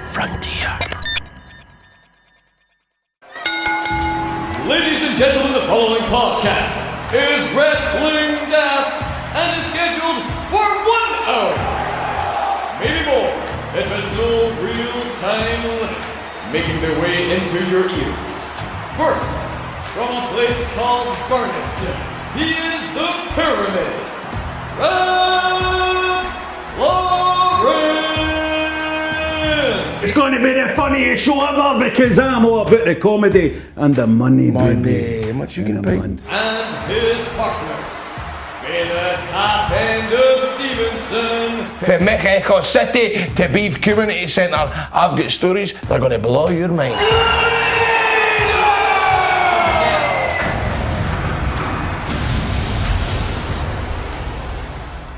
frontier. Ladies and gentlemen, the following podcast is Wrestling Daft and is scheduled for 1 hour. Maybe more. It has no real time limits, making their way into your ears. First, from a place called Barneston, he is the Pyramid. It's going to be the funniest show ever because I'm all about the comedy and the money, baby. How much you getting paid? And his partner, Fela Top End of Stevenson. From Mexico City to Beef Community Centre, I've got stories that are going to blow your mind.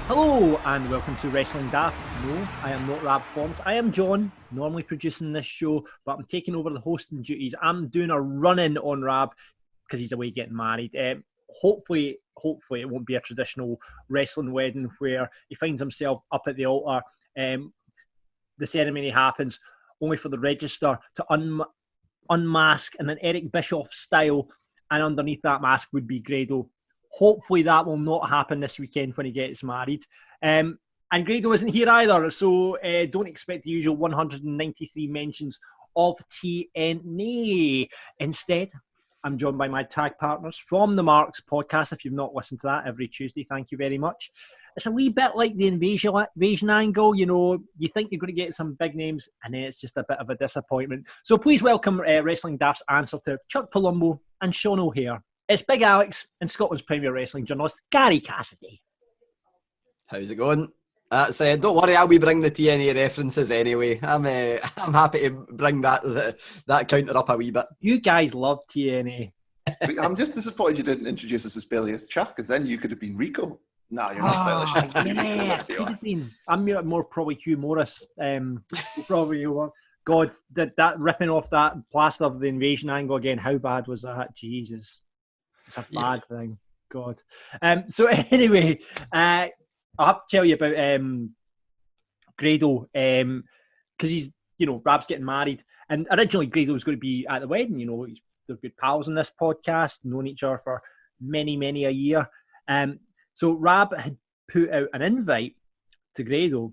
Hello and welcome to Wrestling Daft. No, I am not Rab Forms. I am John, normally producing this show, but I'm taking over the hosting duties. I'm doing a run-in on Rab because he's away getting married. Hopefully it won't be a traditional wrestling wedding where he finds himself up at the altar. The ceremony happens only for the register to unmask in an Eric Bischoff style, and underneath that mask would be Grado. Hopefully that will not happen this weekend when he gets married. And Grado isn't here either, so don't expect the usual 193 mentions of TNA. Instead, I'm joined by my tag partners from the Marks podcast. If you've not listened to that every Tuesday, thank you very much. It's a wee bit like the invasion angle. You know, you think you're going to get some big names, and then it's just a bit of a disappointment. So please welcome Wrestling Daft's answer to Chuck Palumbo and Sean O'Hare. It's Big Alex and Scotland's premier wrestling journalist, Garry Cassidy. How's it going? Don't worry, I'll be bringing the TNA references anyway. I'm happy to bring that counter up a wee bit. You guys love TNA. I'm just disappointed you didn't introduce us as Billy as Chuck, because then you could have been Rico. No, you're not stylish enough to be Rico, let's be honest. I'm more probably Hugh Morris. Probably God, that ripping off that plaster of the invasion angle again. How bad was that? Jesus. It's a bad thing. God. So anyway, I'll have to tell you about Grado, because he's, Rab's getting married, and originally Grado was going to be at the wedding. They're good pals on this podcast, known each other for many, many a year. So Rab had put out an invite to Grado,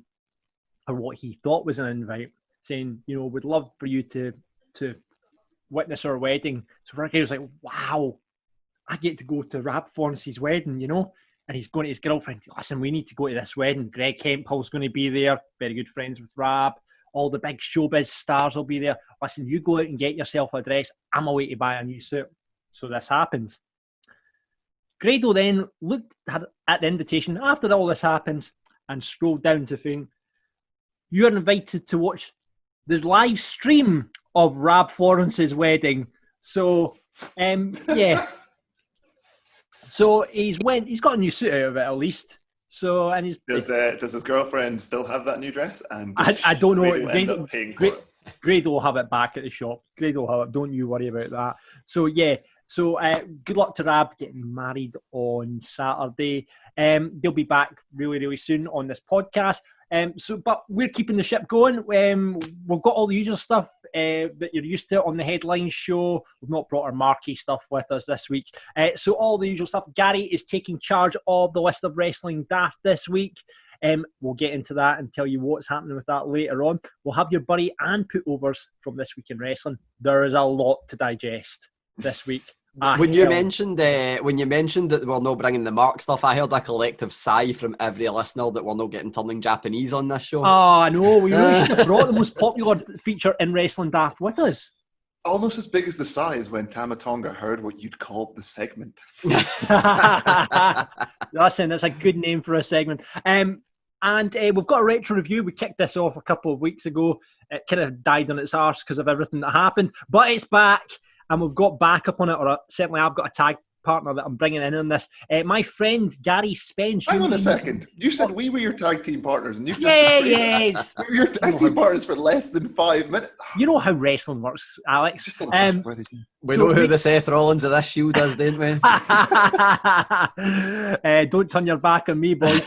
or what he thought was an invite, saying, we'd love for you to witness our wedding. So Grado was like, wow, I get to go to Rab Fornes' wedding, and he's going to his girlfriend. Listen, we need to go to this wedding. Greg Hemphill's going to be there. Very good friends with Rab. All the big showbiz stars will be there. Listen, you go out and get yourself a dress. I'm away to buy a new suit. So this happens. Grado then looked at the invitation after all this happens and scrolled down to think, you're invited to watch the live stream of Rab Fornes' wedding. So, yeah. So he's got a new suit out of it at least. So does his girlfriend still have that new dress? And I don't know. Grado will have it back at the shop. Grado will have it. Don't you worry about that. So yeah. So good luck to Rab getting married on Saturday. They'll be back really, really soon on this podcast. But we're keeping the ship going. We've got all the usual stuff that you're used to on the headline show. We've not brought our marquee stuff with us this week. So all the usual stuff. Garry is taking charge of the List of Wrestling Daft this week. We'll get into that and tell you what's happening with that later on. We'll have your Bury and Putovers from This Week in Wrestling. There is a lot to digest this week. When you mentioned that we're not bringing the Mark stuff, I heard a collective sigh from every listener that we're not getting turning Japanese on this show. Oh, I know. We really should have brought the most popular feature in Wrestling Daft with us. Almost as big as the sigh when Tamatonga heard what you'd called the segment. Listen, that's a good name for a segment. And we've got a retro review. We kicked this off a couple of weeks ago. It kind of died on its arse because of everything that happened. But it's back. And we've got backup on it, or certainly I've got a tag partner that I'm bringing in on this. My friend Garry Spence. Hang on a second. You said we were your tag team partners, and you've just yes. We were your tag team partners for less than 5 minutes. You know how wrestling works, Alex. Just untrustworthy. We know who the Seth Rollins of this show does, don't we? Don't turn your back on me, boy.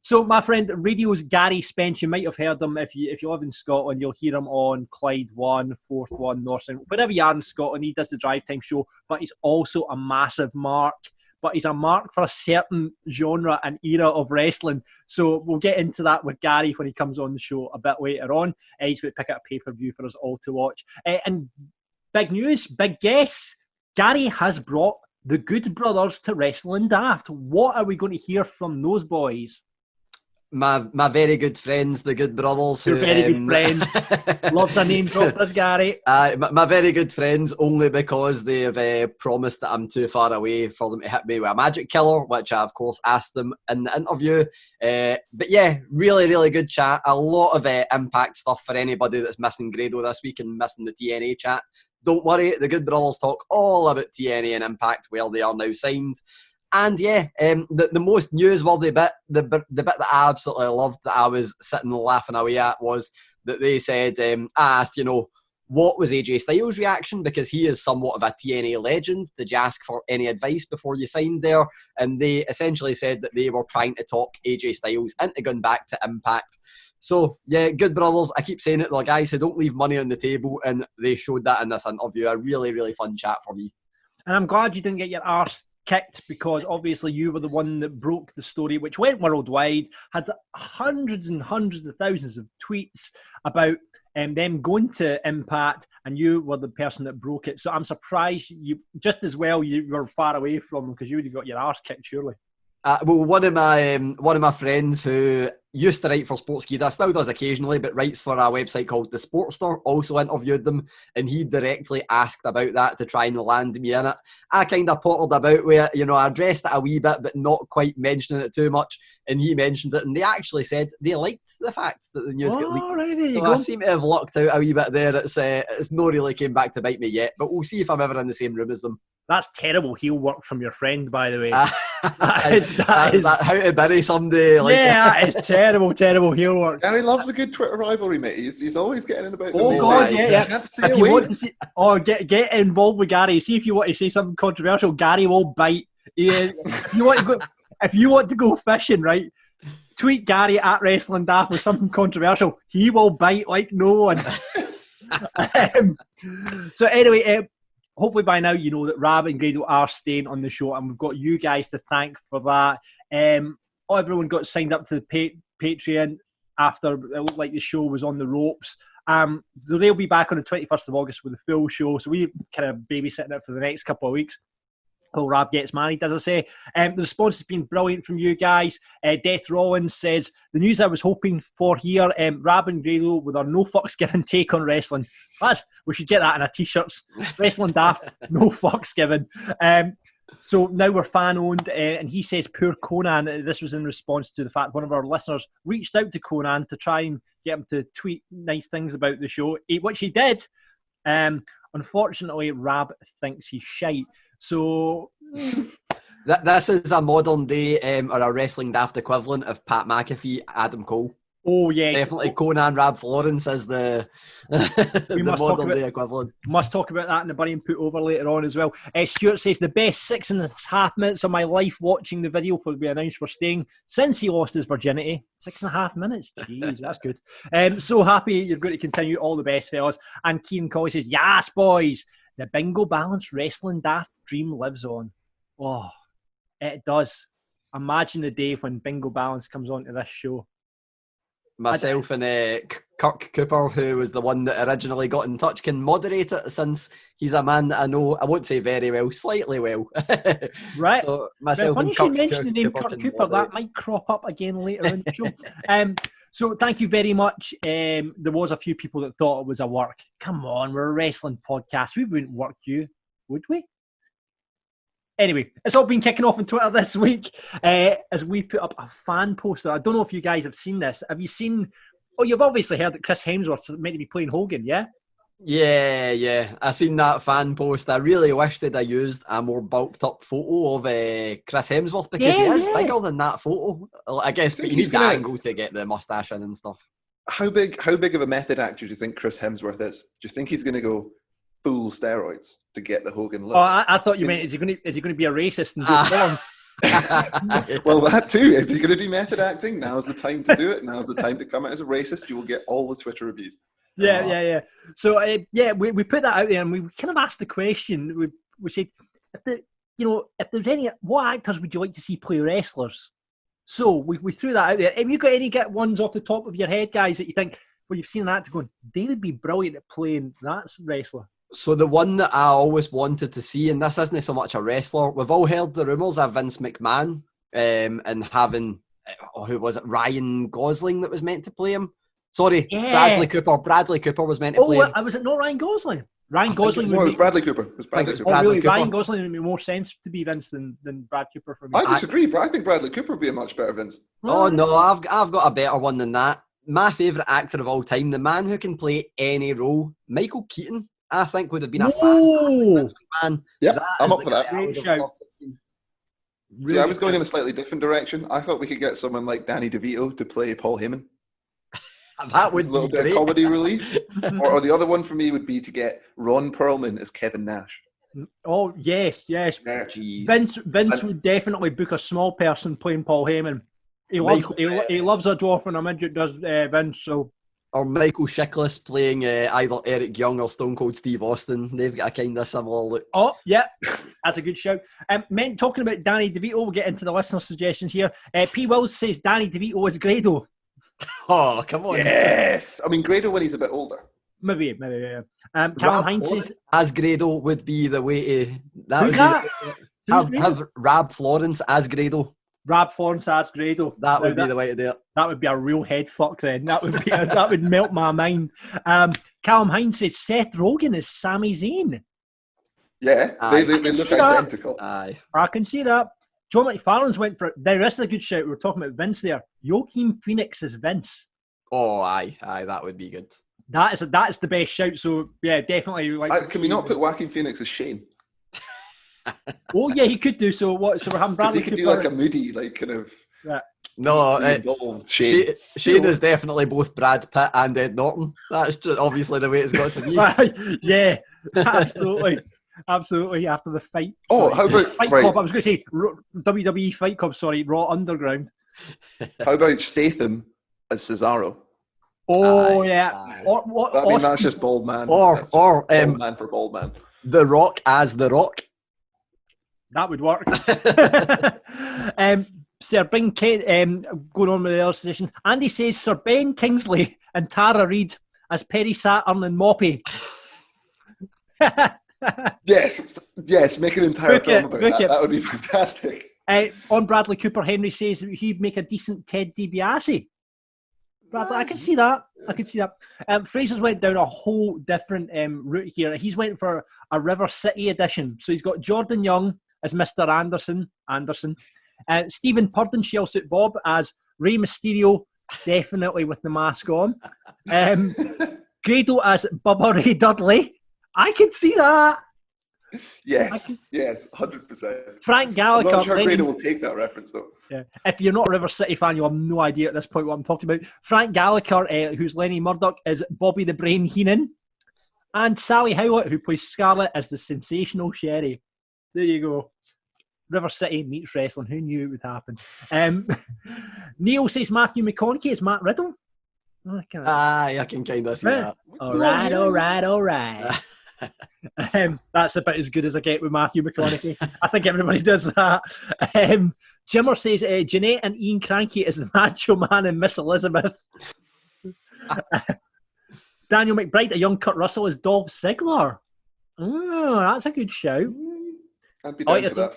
So my friend, radio's Garry Spence. You might have heard him if you live in Scotland. You'll hear him on Clyde One, Fourth One, North Sound. Wherever you are in Scotland, he does the drive time show. But he's also a massive mark. But he's a mark for a certain genre and era of wrestling. So we'll get into that with Garry when he comes on the show a bit later on. He's going to pick up a pay-per-view for us all to watch. And big news, big guess. Garry has brought the Good Brothers to Wrestling Daft. What are we going to hear from those boys? My very good friends, the Good Brothers. Your very good friends. Loves a name drop, does Garry? My very good friends, only because they've promised that I'm too far away for them to hit me with a magic killer, which I, of course, asked them in the interview. But yeah, really, really good chat. A lot of Impact stuff for anybody that's missing Grado this week and missing the TNA chat. Don't worry, the Good Brothers talk all about TNA and Impact, where they are now signed. And yeah, the most newsworthy bit, the bit that I absolutely loved, that I was sitting laughing away at, was that they said, I asked, what was AJ Styles' reaction? Because he is somewhat of a TNA legend. Did you ask for any advice before you signed there? And they essentially said that they were trying to talk AJ Styles into going back to Impact. So, yeah, Good Brothers, I keep saying it, they're guys who don't leave money on the table, and they showed that in this interview. A really, really fun chat for me. And I'm glad you didn't get your arse kicked, because obviously you were the one that broke the story, which went worldwide, had hundreds and hundreds of thousands of tweets about them going to Impact, and you were the person that broke it. So I'm surprised you, just as well, you were far away from them, because you would have got your arse kicked, surely. Well, one of my friends who used to write for Sportskeeda, still does occasionally, but writes for a website called The Sportster, also interviewed them, and he directly asked about that to try and land me in it. I kind of pottered about with it, I addressed it a wee bit, but not quite mentioning it too much, and he mentioned it, and they actually said they liked the fact that the news got leaked. Right, there you So go. I seem to have lucked out a wee bit there. It's not really came back to bite me yet, but we'll see if I'm ever in the same room as them. That's terrible heel work from your friend, by the way. That is how to bury somebody. That is terrible, terrible heel work. And he loves a good Twitter rivalry, mate. He's always getting in about Oh them. God, He yeah. can't stay If you away. want to see, get involved with Garry. See if you want to say something controversial. Garry will bite. If you want to go fishing, right? Tweet Garry at Wrestling Daft with something controversial. He will bite like no one. So anyway, hopefully by now you know that Rab and Grado are staying on the show, and we've got you guys to thank for that. Everyone got signed up to the Patreon after it looked like the show was on the ropes. They'll be back on the 21st of August with the full show, so we kind of babysitting it for the next couple of weeks. Oh, Rab gets married, as I say. The response has been brilliant from you guys. Death Rollins says, the news I was hoping for here, Rab and Grado with our no fucks given take on wrestling. We should get that in our t-shirts. Wrestling Daft, no fucks given. So now we're fan-owned, and he says, poor Conan. This was in response to the fact one of our listeners reached out to Conan to try and get him to tweet nice things about the show, which he did. Unfortunately, Rab thinks he's shite. So this is a modern day or a Wrestling Daft equivalent of Pat McAfee, Adam Cole. Oh yes, definitely Conan Rab Florence is the modern day equivalent. Must talk about that in the Bury and Putovers later on as well. Stuart says the best 6.5 minutes of my life watching the video will be announced for staying since he lost his virginity. 6.5 minutes, jeez, that's good. So happy you're going to continue. All the best, fellas. And Kieran Colley says, yes, boys. The Bingo Balance Wrestling Daft dream lives on. Oh, it does. Imagine the day when Bingo Balance comes onto this show. Myself and Kirk Cooper, who was the one that originally got in touch, can moderate it, since he's a man that I know, I won't say very well, slightly well. Right. So myself funny and Kirk you mention the name Kirk Cooper, that might crop up again later in the show. So thank you very much. There was a few people that thought it was a work. Come on, we're a wrestling podcast. We wouldn't work you, would we? Anyway, it's all been kicking off on Twitter this week as we put up a fan poster. I don't know if you guys have seen this. Have you seen... Oh, you've obviously heard that Chris Hemsworth's meant to be playing Hogan, yeah? Yeah. I seen that fan post. I really wish that I used a more bulked up photo of Chris Hemsworth, because he is bigger than that photo. I guess, but you need the angle to get the moustache in and stuff. How big of a method actor do you think Chris Hemsworth is? Do you think he's going to go full steroids to get the Hogan look? Oh, I thought you meant, is he going to be a racist and do porn? Well, that too. If you're going to do method acting, now's the time to do it. Now's the time to come out as a racist. You will get all the Twitter abuse. Yeah. So we put that out there, and we kind of asked the question. We said, if there's any, what actors would you like to see play wrestlers? So we threw that out there. Have you got any ones off the top of your head, guys, that you think where you've seen an actor going, they would be brilliant at playing that wrestler? So the one that I always wanted to see, and this isn't so much a wrestler, we've all heard the rumours of Vince McMahon and having, who was it, Ryan Gosling that was meant to play him? Sorry, Yeah. Bradley Cooper. Bradley Cooper was meant to play him. Was it not Ryan Gosling? Ryan Gosling No, it was Bradley Cooper. It was Bradley Cooper. Bradley really? Cooper. Ryan Gosling would make more sense to be Vince than Brad Cooper for me. I disagree, but I think Bradley Cooper would be a much better Vince. Oh no, I've got a better one than that. My favourite actor of all time, the man who can play any role, Michael Keaton, I think would have been a fantastic Vince McMahon. Yeah, That I'm is up the for that. guy I would have Great loved to see. See, I was going in a slightly different direction. I thought we could get someone like Danny DeVito to play Paul Heyman. That would With a little be bit great. of comedy relief. or the other one for me would be to get Ron Perlman as Kevin Nash. Oh yes. Yeah. Jeez. Vince would definitely book a small person playing Paul Heyman. He loves a dwarf and a midget, does Vince? So. Or Michael Chiklis playing either Eric Young or Stone Cold Steve Austin. They've got a kind of similar look. Oh, yeah, that's a good shout. Talking about Danny DeVito, we'll get into the listener suggestions here. P. Wills says Danny DeVito is Grado. Oh, come on. Yes. I mean, Grado when he's a bit older. Maybe, yeah. Callum Hines says... As Grado would be the way to... Who's that? Have Rab Florence as Grado. Rab Florence as Grado. That would be the way to do it. That would be a real head fuck then. That would melt my mind. Callum Hines says Seth Rogen is Sami Zayn. Yeah, Aye. they look identical. Aye. I can see that. John McFarlane's went for it. This is a good shout. We were talking about Vince there. Joaquin Phoenix is Vince. Oh, aye, that would be good. That is the best shout. So yeah, definitely. Can we not put Joaquin Phoenix as Shane? Oh yeah, he could do so. What? So we're having Bradley He could Cooper. do like a moody, like kind of No, involved Shane. Shane is definitely both Brad Pitt and Ed Norton. That's just obviously the way it's got to be. Yeah, absolutely. After the fight. Oh, how about Fight Club? I was going to say WWE Fight Club. Sorry, Raw Underground. How about Statham as Cesaro? Oh Aye, yeah. aye. I mean, that's just bald man. Or bald man for bald man. The Rock as The Rock. That would work. Sir Ben going on with the illustration. Andy says Sir Ben Kingsley and Tara Reid as Perry Saturn and Moppy. Yes, make an entire Book film it, about book that. it. That would be fantastic. On Bradley Cooper, Henry says that he'd make a decent Ted DiBiase. Bradley, I can see that. Fraser's went down a whole different route here. He's went for a River City edition. So he's got Jordan Young as Mr. Anderson. Stephen Purden, Shellsuit Bob as Rey Mysterio, definitely with the mask on. Grado as Bubba Ray Dudley. I can see that. Yes, 100%. Frank Gallagher. I'm not sure Lenny- Grado will take that reference though. Yeah. If you're not a River City fan, you'll have no idea at this point what I'm talking about. Frank Gallagher, who's Lenny Murdoch, is Bobby the Brain Heenan. And Sally Howlett, who plays Scarlett, as the sensational Sherry. There you go. River City meets wrestling. Who knew it would happen? Neil says Matthew McConaughey is Matt Riddle. Aye, I can kind of see that. All right. That's about as good as I get with Matthew McConaughey. I think everybody does that. Jimmer says Jeanette and Ian Cranky is the Macho Man and Miss Elizabeth. Daniel McBride, a young Kurt Russell, is Dolph Ziggler. Oh, that's a good show. I'd be down for that.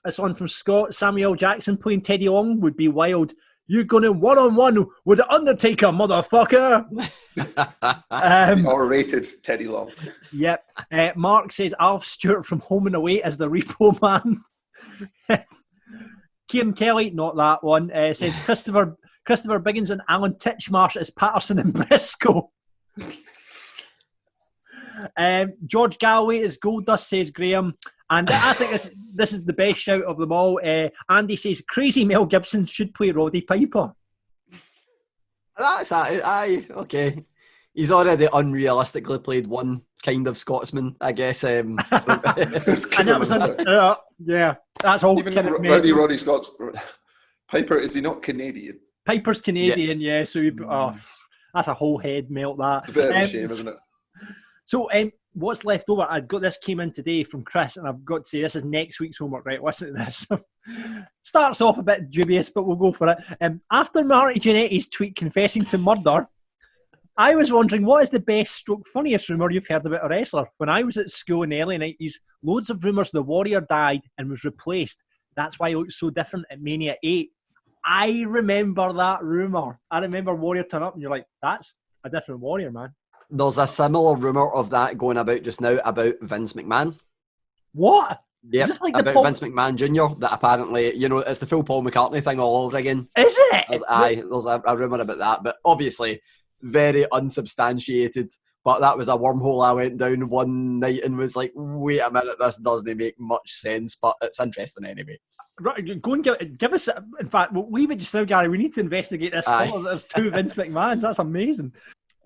This one from Scott. Samuel Jackson playing Teddy Long would be wild. You're going in one-on-one with the Undertaker, motherfucker. R-rated Teddy Long. Yep. Mark says Alf Stewart from Home and Away as the Repo Man. Kieran Kelly, not that one, says Christopher Biggins and Alan Titchmarsh as Patterson and Briscoe. George Galloway as Goldust, says Graham. And I think this is the best shout of them all. Andy says crazy Mel Gibson should play Roddy Piper. That's that. Aye, okay. He's already unrealistically played one kind of Scotsman, I guess. Let's give And that him was another. yeah. That's all. Even kind of Roddy Scott's Piper, is he not Canadian? Piper's Canadian, yeah. So that's a whole head melt. That It's a bit of a shame, isn't it? So what's left over? This came in today from Chris, and I've got to say this is next week's homework. Right, listen to this. Starts off a bit dubious, but we'll go for it. After Marty Jannetty's tweet confessing to murder, I was wondering, what is the best stroke funniest rumour you've heard about a wrestler? When I was at school in the early 90s, loads of rumours the Warrior died and was replaced. That's why he looked so different at Mania 8. I remember that rumour. I remember Warrior turn up and you're like, that's a different Warrior, man. There's a similar rumour of that going about just now about Vince McMahon. What? Yeah, Like about Vince McMahon Jr. That apparently, it's the full Paul McCartney thing all over again. Is it? There's a rumour about that, but obviously very unsubstantiated. But that was a wormhole I went down one night and was like, wait a minute, this doesn't make much sense, but it's interesting anyway. Right, go and give us, in fact, we'll leave it just now, Gary. We need to investigate this. There's 2 Vince McMahons. That's amazing.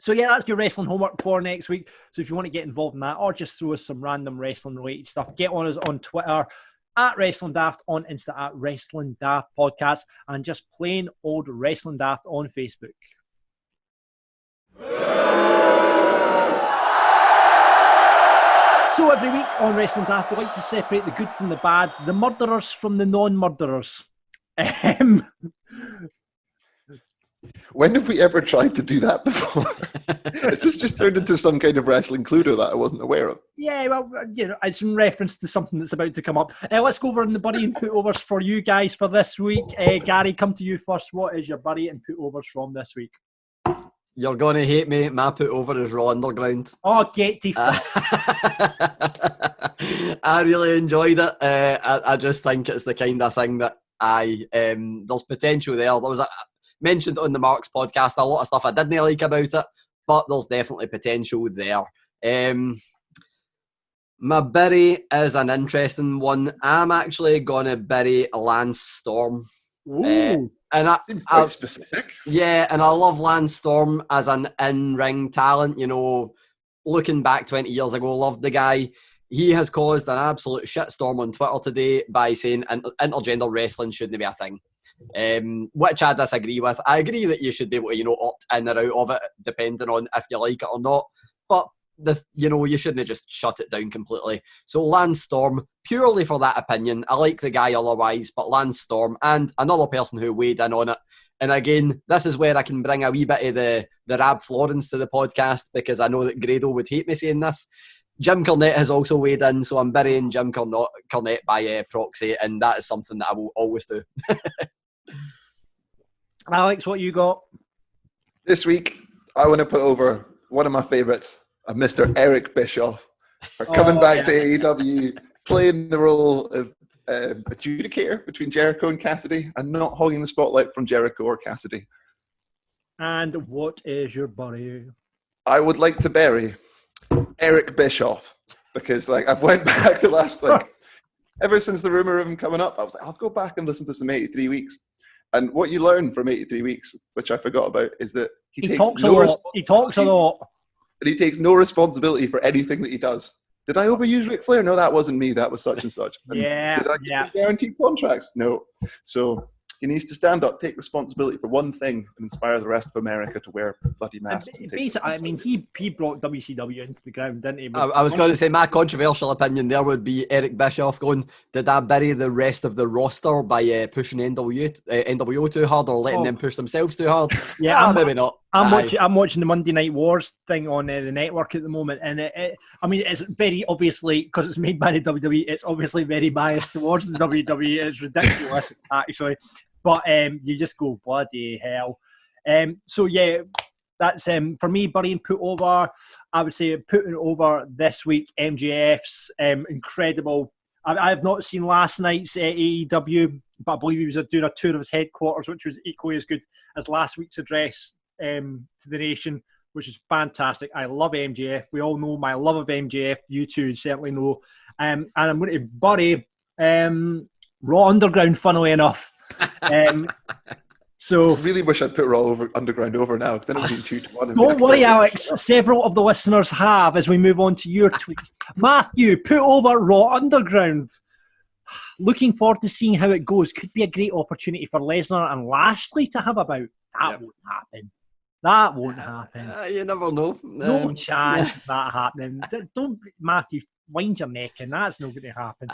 So yeah, that's your wrestling homework for next week. So if you want to get involved in that or just throw us some random wrestling related stuff, get on us on Twitter at Wrestling Daft, on Insta at Wrestling Daft Podcast, and just plain old Wrestling Daft on Facebook. So every week on Wrestling Daft, we like to separate the good from the bad, the murderers from the non-murderers. When have we ever tried to do that before? Has this just turned into some kind of wrestling Cluedo that I wasn't aware of? Yeah, well, it's in reference to something that's about to come up. Let's go over in the Bury and Putovers for you guys for this week. Gary, come to you first. What is your Bury and Putovers from this week? You're going to hate me. My Putover is Raw Underground. Oh, get to I really enjoyed it. I just think it's the kind of thing that there's potential there. There was mentioned on the Marks podcast a lot of stuff I didn't like about it, but there's definitely potential there. My bury is an interesting one. I'm actually going to bury Lance Storm. Ooh. And Quite specific. Yeah, and I love Lance Storm as an in-ring talent. Looking back 20 years ago, loved the guy. He has caused an absolute shitstorm on Twitter today by saying intergender wrestling shouldn't be a thing, which I disagree with. I agree that you should be able to, opt in or out of it, depending on if you like it or not. But you shouldn't just shut it down completely. So Lance Storm, purely for that opinion, I like the guy otherwise, but Lance Storm and another person who weighed in on it. And again, this is where I can bring a wee bit of the Rab Florence to the podcast, because I know that Grado would hate me saying this. Jim Cornette has also weighed in, so I'm burying Jim Cornette by proxy, and that is something that I will always do. Alex, what you got? This week, I want to put over one of my favourites, of Mr. Eric Bischoff, for coming back to AEW, playing the role of adjudicator between Jericho and Cassidy, and not hogging the spotlight from Jericho or Cassidy. And what is your bury? I would like to bury Eric Bischoff, because I've went back the last ever since the rumor of him coming up, I was like, I'll go back and listen to some 83 weeks. And what you learn from 83 weeks, which I forgot about, is that he talks a lot. And he takes no responsibility for anything that he does. Did I overuse Ric Flair? No, that wasn't me. That was such and such. And did I get guaranteed contracts? No. So he needs to stand up, take responsibility for one thing, and inspire the rest of America to wear bloody masks. Basically, he brought WCW into the ground, didn't he? I was going to say, my controversial opinion there would be Eric Bischoff going, did I bury the rest of the roster by pushing NWO too hard, or letting them push themselves too hard? Yeah, maybe not. I'm watching the Monday Night Wars thing on the network at the moment, and it's very obviously, because it's made by the WWE, it's obviously very biased towards the WWE. It's ridiculous, actually. But you just go, bloody hell. So yeah, that's for me, Bury and Putover. I would say putting over this week, MJF's incredible. I have not seen last night's AEW, but I believe he was doing a tour of his headquarters, which was equally as good as last week's address to the nation, which is fantastic. I love MJF. We all know my love of MJF. You two certainly know. And I'm going to bury Raw Underground, funnily enough. So I really wish I'd put Raw Underground over now, because then it would be 2-1. Don't worry, Alex. Several of the listeners have, as we move on to your tweet. Matthew, put over Raw Underground. looking forward to seeing how it goes. Could be a great opportunity for Lesnar and Lashley to have about. That won't happen. That won't happen. You never know. No chance of that happening. Don't, Matthew, wind your neck in. That's not going to happen.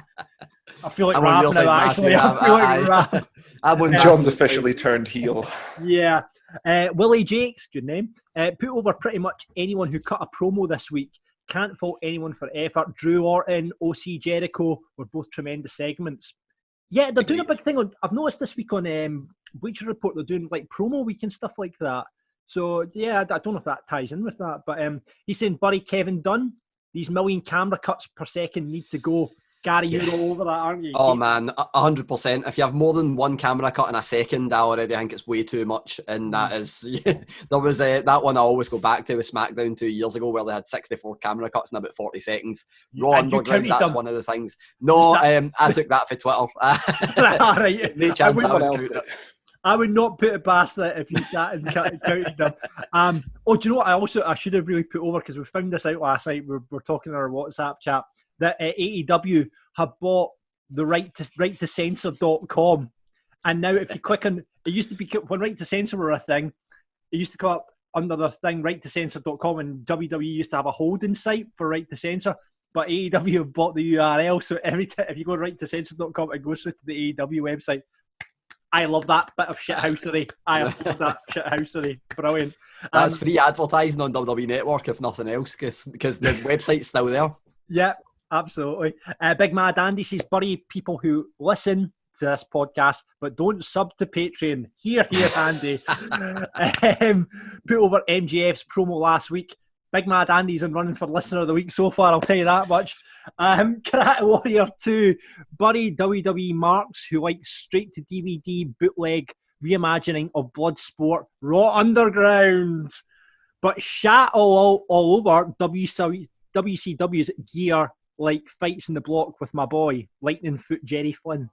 I feel like rapping now, actually. I feel like John's officially turned heel. Yeah. Willie Jakes, good name, put over pretty much anyone who cut a promo this week. Can't fault anyone for effort. Drew Orton, OC Jericho were both tremendous segments. Yeah, they're doing a big thing on. I've noticed this week on Bleacher Report, they're doing like promo week and stuff like that. So yeah, I don't know if that ties in with that, but he's saying, buddy, Kevin Dunn, these million camera cuts per second need to go. Gary, you're all over that, aren't you? Oh man, 100%. If you have more than one camera cut in a second, I already think it's way too much. And that is, there was that one I always go back to with SmackDown 2 years ago where they had 64 camera cuts in about 40 seconds. Raw Underground, that's one of the things. No, I took that for Twitter. Right. No chance I was counting it. I would not put it past that if you sat and counted them. Do you know what? I should have really put over, because we found this out last night. We're talking in our WhatsApp chat that AEW have bought the right to censor.com, and now if you click on, it used to be when right to censor were a thing, it used to come up under the thing right to censor.com, and WWE used to have a holding site for right to censor. But AEW have bought the URL, so every time if you go right to censor.com, it goes through to the AEW website. I love that bit of shithousery. I love that shithousery. Brilliant. That's free advertising on WWE Network, if nothing else, because the website's still there. Yeah, absolutely. Big Mad Andy says, buddy, people who listen to this podcast but don't sub to Patreon. Here, Andy. Put over MJF's promo last week. Big Mad Andy's in running for Listener of the Week so far, I'll tell you that much. Karate Warrior 2, buddy WWE Marks, who likes straight-to-DVD bootleg reimagining of Bloodsport Raw Underground. But shat all over WCW's gear like fights in the block with my boy, Lightning Foot Jerry Flynn.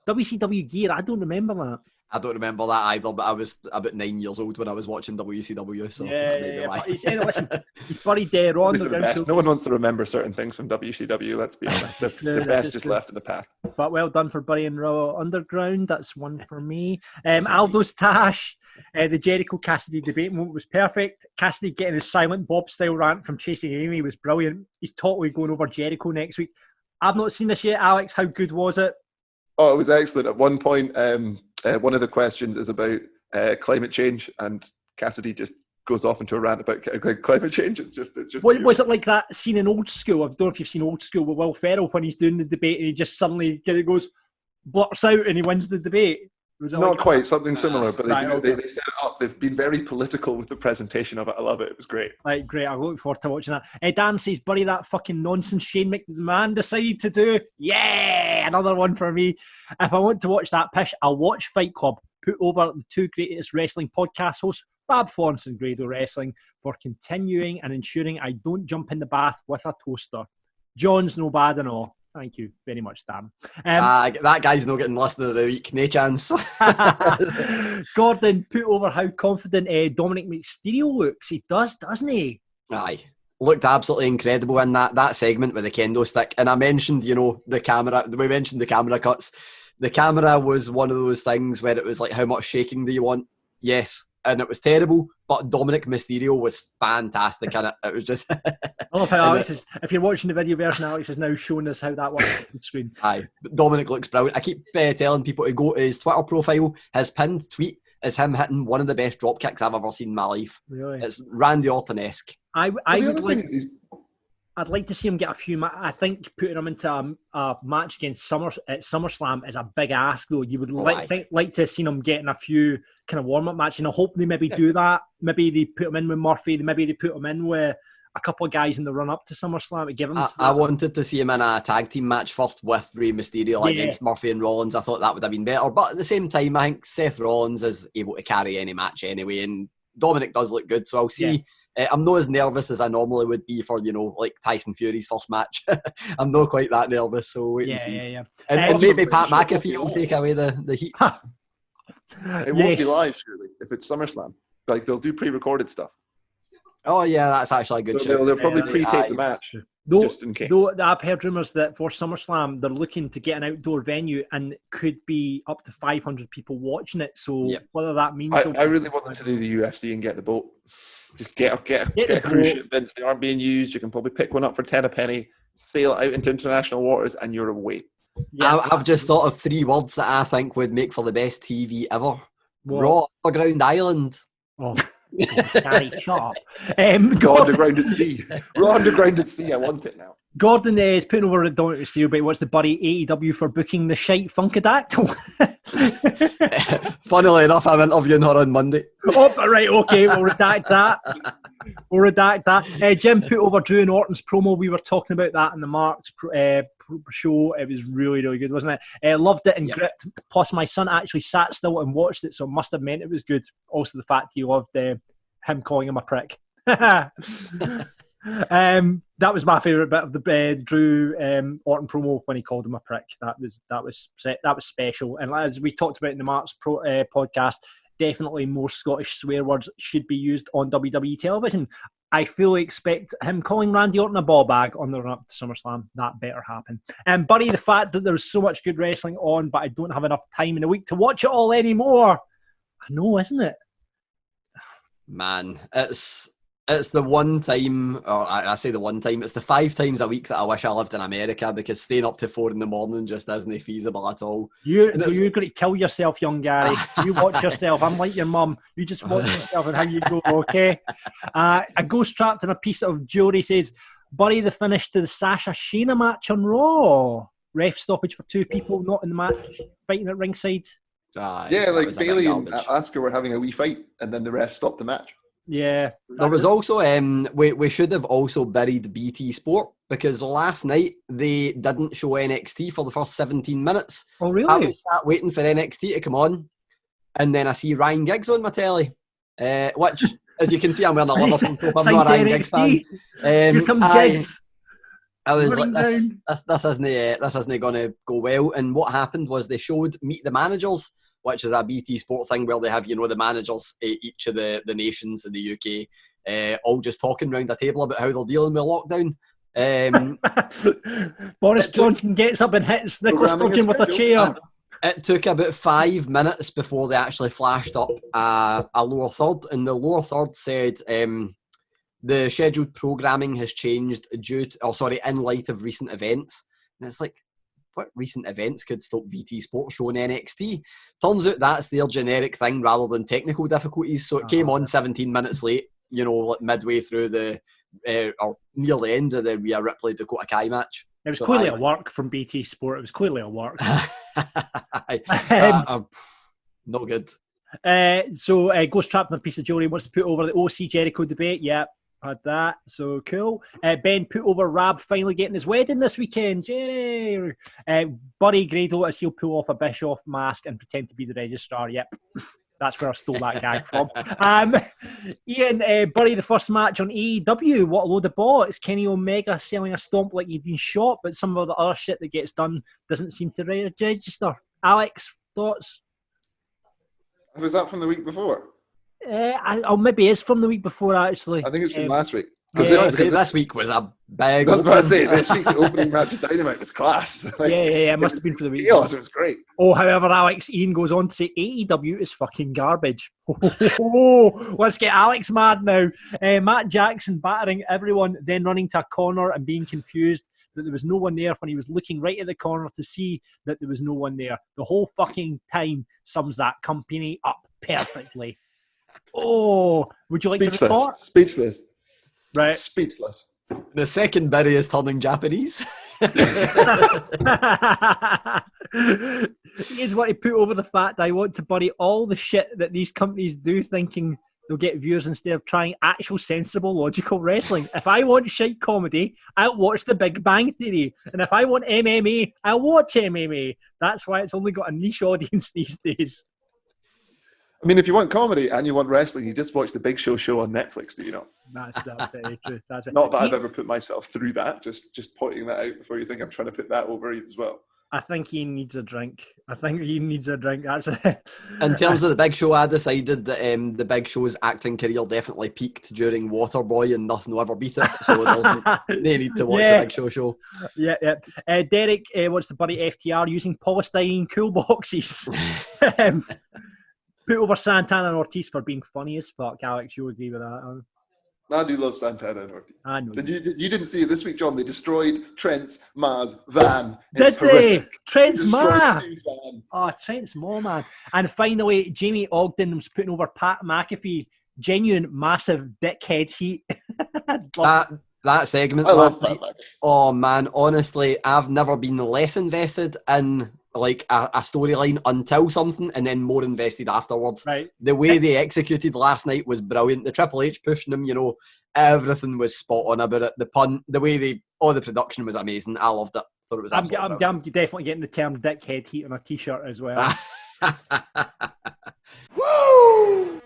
WCW gear, I don't remember that. I don't remember that either, but I was about 9 years old when I was watching WCW, so listen, he's buried there on the best. No one wants to remember certain things from WCW, let's be honest. The best just left in the past. But well done for burying Raw Underground. That's one for me. Aldo's Tash, the Jericho Cassidy debate moment was perfect. Cassidy getting his silent Bob style rant from Chasing Amy was brilliant. He's totally going over Jericho next week. I've not seen this yet, Alex. How good was it? Oh, it was excellent. At one point, one of the questions is about climate change, and Cassidy just goes off into a rant about climate change. It's just. Was it like that scene in Old School? I don't know if you've seen Old School with Will Ferrell when he's doing the debate and he just suddenly goes, blurts out and he wins the debate. Not quite, something similar, but they set it up. They've been very political with the presentation of it. I love it. It was great. Right, great. I'm looking forward to watching that. Dan says, bury that fucking nonsense Shane McMahon decided to do. Yeah, another one for me. If I want to watch that pish, I'll watch Fight Club. Put over the two greatest wrestling podcast hosts, Bab Florence and Grado Wrestling, for continuing and ensuring I don't jump in the bath with a toaster. John's no bad and all. Thank you very much, Dan. That guy's not getting Listener of the Week. No chance. Gordon put over how confident Dominic Mysterio looks. He does, doesn't he? Aye. Looked absolutely incredible in that segment with the kendo stick. And I mentioned, the camera. We mentioned the camera cuts. The camera was one of those things where it was like, how much shaking do you want? Yes. And it was terrible, but Dominic Mysterio was fantastic in it. It was just... I love how Alex is... If you're watching the video version, Alex is now showing us how that works on screen. Aye. Dominic looks brilliant. I keep telling people to go to his Twitter profile. His pinned tweet is him hitting one of the best drop kicks I've ever seen in my life. Really? It's Randy Orton-esque. I'd like to see him get a few. I think putting him into a match against at SummerSlam is a big ask, though. You would like to have seen him getting a few kind of warm-up matches, and I hope they maybe do that. Maybe they put him in with Murphy. Maybe they put him in with a couple of guys in the run-up to SummerSlam to give him. I wanted to see him in a tag team match first with Rey Mysterio against Murphy and Rollins. I thought that would have been better, but at the same time, I think Seth Rollins is able to carry any match anyway, and Dominic does look good, so I'll see. Yeah. I'm not as nervous as I normally would be for, like Tyson Fury's first match. I'm not quite that nervous, so wait and see. Yeah. And maybe Pat McAfee will take away the heat. It won't be live, surely, if it's SummerSlam. Like, they'll do pre-recorded stuff. Oh, yeah, that's actually a good show. They'll probably pre-tape the match. just in case. Though I've heard rumours that for SummerSlam they're looking to get an outdoor venue and it could be up to 500 people watching it. So whether that means I really want them to do the UFC and get the boat. Just get a cruise ship, Vince. They aren't being used. You can probably pick one up for 10 a penny, sail it out into international waters, and you're away. Yeah. I've just thought of 3 words that I think would make for the best TV ever. What? Raw Underground Island. Oh, Gary, shut up. Raw Underground at Sea. Raw Underground at Sea. I want it now. Gordon is putting over at Dominic Mysterio, but he wants to bury AEW for booking the shite Funkadactyl. Funnily enough, I'm interviewing her on Monday. Oh, right, okay, we'll redact that. Jim put over Drew and Orton's promo. We were talking about that in the Marks show. It was really, really good, wasn't it? Loved it and gripped. Plus, my son actually sat still and watched it, so it must have meant it was good. Also, the fact he loved him calling him a prick. That was my favourite bit of the Drew Orton promo when he called him a prick. That was special. And as we talked about in the Marks podcast, definitely more Scottish swear words should be used on WWE television. I fully expect him calling Randy Orton a ball bag on the run up to SummerSlam. That better happen. And Buddy, the fact that there's so much good wrestling on, but I don't have enough time in a week to watch it all anymore. I know, isn't it? Man, it's the one time, or I say the one time, it's the 5 times a week that I wish I lived in America, because staying up to 4 a.m. just isn't feasible at all. You're going to kill yourself, young Gary. You watch yourself. I'm like your mum. You just watch yourself and how you go, okay? A ghost trapped in a piece of jewellery says, bury the finish to the Sasha Shayna match on Raw. Ref stoppage for 2 people not in the match, fighting at ringside. Yeah, like Bailey and Asuka were having a wee fight, and then the ref stopped the match. Yeah. There was also, we should have also buried BT Sport, because last night they didn't show NXT for the first 17 minutes. Oh, really? I was sat waiting for NXT to come on, and then I see Ryan Giggs on my telly, which, as you can see, I'm wearing a Liverpool top. I'm not a Ryan Giggs fan. Here comes Giggs. I was like, this isn't going to go well. And what happened was they showed Meet the Managers, which is a BT Sport thing where they have, the managers each of the nations in the UK, all just talking around a table about how they're dealing with lockdown. Boris Johnson gets up and hits Nicola Sturgeon with a chair. It took about 5 minutes before they actually flashed up a lower third, and the lower third said the scheduled programming has changed in light of recent events. And it's like, what recent events could stop BT Sport showing NXT? Turns out that's their generic thing rather than technical difficulties. So it came on 17 minutes late, like midway through or near the end of the Rhea Ripley Dakota Kai match. It was clearly a work from BT Sport. It was clearly a work. No good. So Ghost Trapped in a piece of jewellery wants to put over the OC Jericho debate. Yeah. Had that, so cool. Ben put over Rab finally getting his wedding this weekend. Jerry. Buddy Grado as he'll pull off a Bischoff mask and pretend to be the registrar. Yep, that's where I stole that gag from. Ian, Buddy, the first match on AEW. What a load of bollocks. Kenny Omega selling a stomp like he'd been shot, but some of the other shit that gets done doesn't seem to register. Alex, thoughts? Was that from the week before? Maybe it's from the week before, actually. I think it's from last week. This week was a big... I was about to say, this week's opening match of Dynamite was class. It must have been for the week. Chaos, it was great. Oh, however, Ian goes on to say AEW is fucking garbage. Let's get Alex mad now. Matt Jackson battering everyone, then running to a corner and being confused that there was no one there when he was looking right at the corner to see that there was no one there. The whole fucking time sums that company up perfectly. Oh, would you like to report? Speechless. Right. Speechless. The second Barry is turning Japanese. Here's what he put over the fact I want to bury all the shit that these companies do thinking they'll get viewers instead of trying actual sensible, logical wrestling. If I want shite comedy, I'll watch The Big Bang Theory. And if I want MMA, I'll watch MMA. That's why it's only got a niche audience these days. I mean, if you want comedy and you want wrestling, you just watch the Big Show on Netflix, do you know? That's very true. Not that I've ever put myself through that, just pointing that out before you think I'm trying to put that over as well. I think he needs a drink. That's it. In terms of the Big Show, I decided that the Big Show's acting career definitely peaked during Waterboy, and nothing will ever beat it. So they need to watch the Big Show show. Yeah. Derek wants to bury FTR using polystyrene cool boxes. Put over Santana and Ortiz for being funny as fuck. Alex, you agree with that? Huh? I do love Santana and Ortiz. I know. You didn't see it this week, John. They destroyed Trent's Ma's van. Did they? Trent's destroyed Ma. Sue's van. Oh, Trent's Ma, man. And finally, Jamie Ogden was putting over Pat McAfee. Genuine massive dickhead heat. That segment. I love last night, that. oh man, honestly, I've never been less invested in like a storyline until something, and then more invested afterwards. Right. The way they executed last night was brilliant. The Triple H pushing them, everything was spot on about it. The pun, the way the production was amazing. I loved it. Thought it was I'm absolutely brilliant. definitely getting the term dickhead heat on a t-shirt as well. Woo!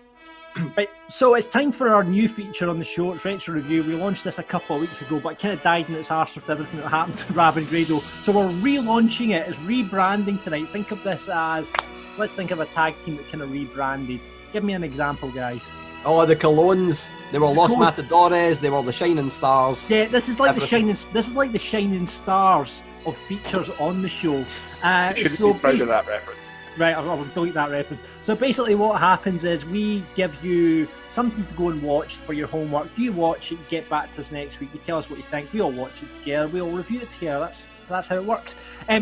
Right, so it's time for our new feature on the show. It's Retro Review. We launched this a couple of weeks ago, but it kind of died in its arse with everything that happened to Rab and Grado. So we're relaunching it. It's rebranding tonight. Think of this as, let's think of a tag team that kind of rebranded. Give me an example, guys. Oh, the Colognes. They were Los Matadores. They were the Shining Stars. Yeah, this is like Everything. This is like the shining stars of features on the show. You should be proud of that reference. Right, I'll delete that reference. So basically what happens is we give you something to go and watch for your homework. Do you watch it, get back to us next week, you tell us what you think, we all watch it together, we all review it together. That's how it works.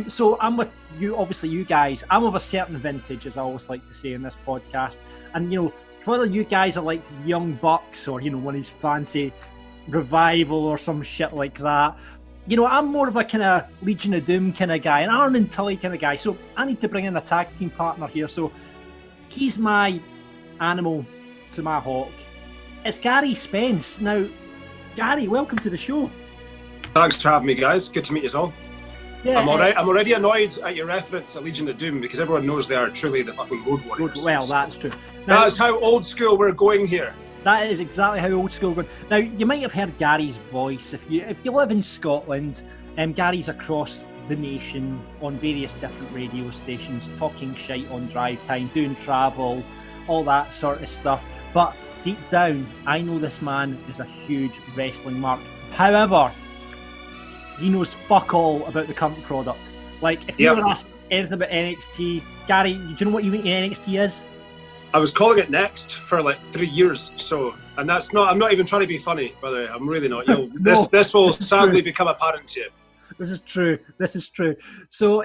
So I'm with you, obviously you guys. I'm of a certain vintage, as I always like to say in this podcast. And, whether you guys are like Young Bucks or, one of these fancy Revival or some shit like that, I'm more of a kind of Legion of Doom kind of guy, an Arn and Tully kind of guy. So I need to bring in a tag team partner here. So he's my animal to my hawk. It's Garry Spence. Now, Gary, welcome to the show. Thanks for having me, guys. Good to meet you all. Yeah, I'm already annoyed at your reference to Legion of Doom because everyone knows they are truly the fucking Road Warriors. Well, that's true. Now, That's how old school we're going here. That is exactly how old school we're going. Now, you might have heard Gary's voice. If you live in Scotland, Gary's across the nation on various different radio stations, talking shite on drive time, doing travel, all that sort of stuff. But deep down, I know this man is a huge wrestling mark. However, he knows fuck all about the current product. Like, if you were asked anything about NXT, Gary, do you know what you think NXT is? I was calling it Next for like 3 years, and that's not. I'm not even trying to be funny, by the way. I'm really not. This will sadly become apparent to you. This is true. So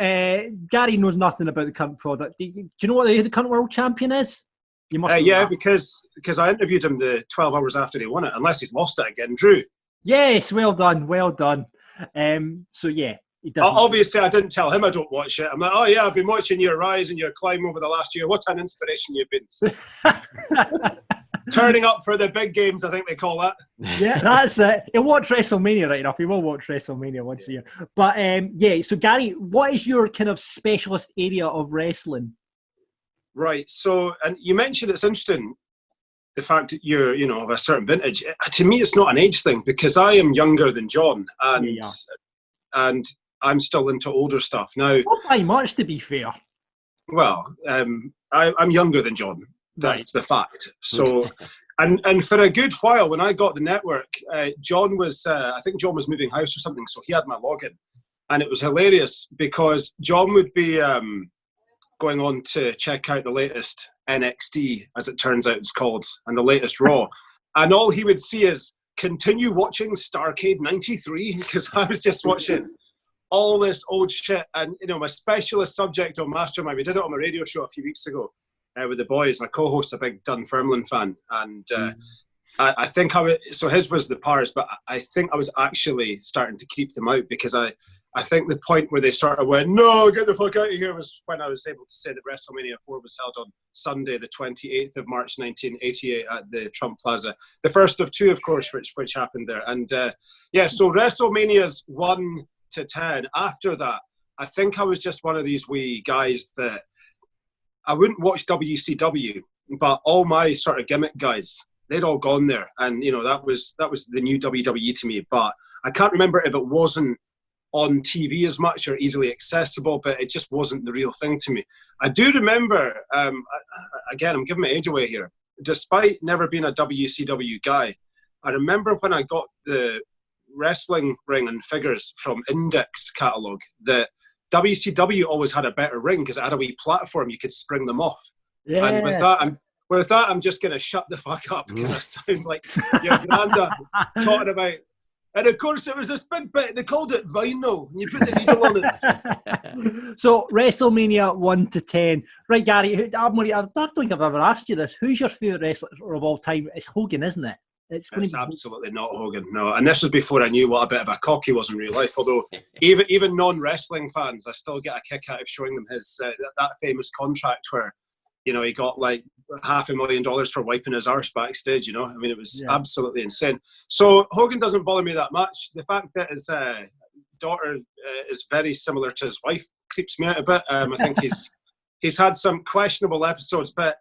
Gary knows nothing about the current product. Do you know what the current world champion is? You must. Yeah, because I interviewed him the 12 hours after he won it. Unless he's lost it again, Drew. Yes, well done. So yeah. Obviously, I didn't tell him I don't watch it. I'm like, oh yeah, I've been watching your rise and your climb over the last year. What an inspiration you've been. Turning up for the big games, I think they call that. Yeah, that's it. He'll watch WrestleMania right enough. He will watch WrestleMania once a year. But so Gary, what is your kind of specialist area of wrestling? Right. So, and you mentioned it's interesting, the fact that you're, of a certain vintage. To me, it's not an age thing because I am younger than John, and I'm still into older stuff now. Not by much, to be fair. Well, I'm younger than John. That's the fact. So, and for a good while, when I got the network, John was, I think John was moving house or something, so he had my login. And it was hilarious because John would be going on to check out the latest NXT, as it turns out it's called, and the latest Raw. And all he would see is, continue watching Starrcade 93, because I was just watching all this old shit. And, my specialist subject on Mastermind, we did it on my radio show a few weeks ago with the boys. My co-host's a big Dunfermline fan. And I think so his was the Pars, but I think I was actually starting to creep them out because I think the point where they sort of went, no, get the fuck out of here, was when I was able to say that WrestleMania 4 was held on Sunday, the 28th of March, 1988 at the Trump Plaza. The first of two, of course, which happened there. And so WrestleMania's 1 to 10. After that, I think I was just one of these wee guys that I wouldn't watch WCW, but all my sort of gimmick guys, they'd all gone there. And, that was the new WWE to me. But I can't remember if it wasn't on TV as much or easily accessible, but it just wasn't the real thing to me. I do remember, again, I'm giving my age away here, despite never being a WCW guy, I remember when I got the wrestling ring and figures from Index catalogue that WCW always had a better ring because it had a wee platform you could spring them off. Yeah. And with that, I'm just going to shut the fuck up because I sound like your granddad talking about. And of course, it was this big bit. They called it vinyl, and you put the needle on it. So WrestleMania 1 to 10. Right, Gary. I don't think I've ever asked you this. Who's your favourite wrestler of all time? It's Hogan, isn't it? It's absolutely not Hogan. No, and this was before I knew what a bit of a cock he was in real life. Although even non-wrestling fans, I still get a kick out of showing them his that famous contract where, you know, he got like $500,000 for wiping his arse backstage. You know, I mean, it was absolutely insane. So Hogan doesn't bother me that much. The fact that his daughter is very similar to his wife creeps me out a bit. I think he's had some questionable episodes, but.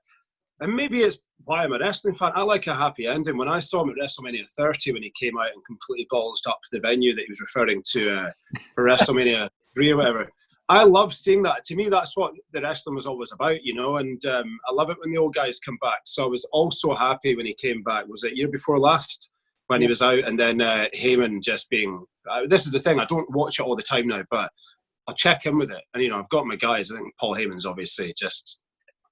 And maybe it's why I'm a wrestling fan. I like a happy ending. When I saw him at WrestleMania 30, when he came out and completely ballsed up the venue that he was referring to for WrestleMania 3 or whatever, I love seeing that. To me, that's what the wrestling was always about, you know, and I love it when the old guys come back. So I was also happy when he came back. Was it year before last when he was out? And then Heyman just being... this is the thing, I don't watch it all the time now, but I'll check in with it. And, you know, I've got my guys. I think Paul Heyman's obviously just...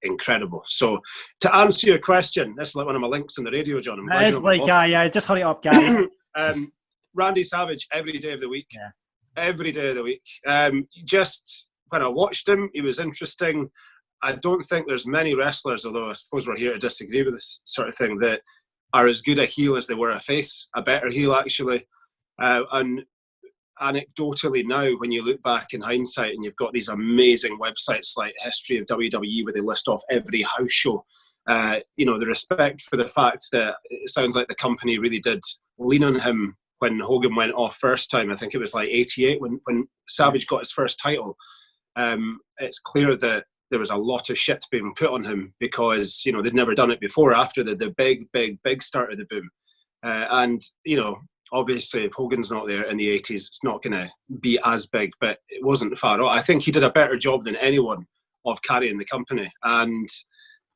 incredible. So to answer your question, this is like one of my links in the radio, John. It's like, just hurry up, Gary. Randy Savage every day of the week. Yeah. Every day of the week. Just when I watched him, he was interesting. I don't think there's many wrestlers, although I suppose we're here to disagree with this sort of thing, that are as good a heel as they were a face, a better heel actually. And anecdotally now, when you look back in hindsight and you've got these amazing websites like History of WWE where they list off every house show, you know, the respect for the fact that it sounds like the company really did lean on him when Hogan went off first time. I think it was like 88 when Savage got his first title. It's clear that there was a lot of shit being put on him because, you know, they'd never done it before after the big start of the boom. And, you know, obviously, if Hogan's not there in the 80s, it's not going to be as big, but it wasn't far off. I think he did a better job than anyone of carrying the company. And,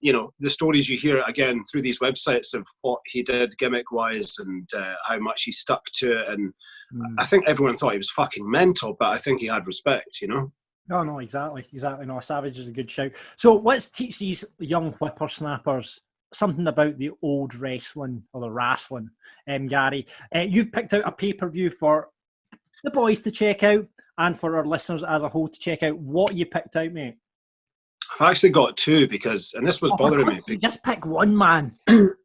you know, the stories you hear, again, through these websites of what he did gimmick-wise and how much he stuck to it. And I think everyone thought he was fucking mental, but I think he had respect, you know? No, exactly. No, Savage is a good shout. So let's teach these young whippersnappers something about the old wrestling or the wrestling, Gary. You've picked out a pay-per-view for the boys to check out and for our listeners as a whole to check out. What you picked out, mate? I've actually got two because, and this was bothering me. Just pick one, man.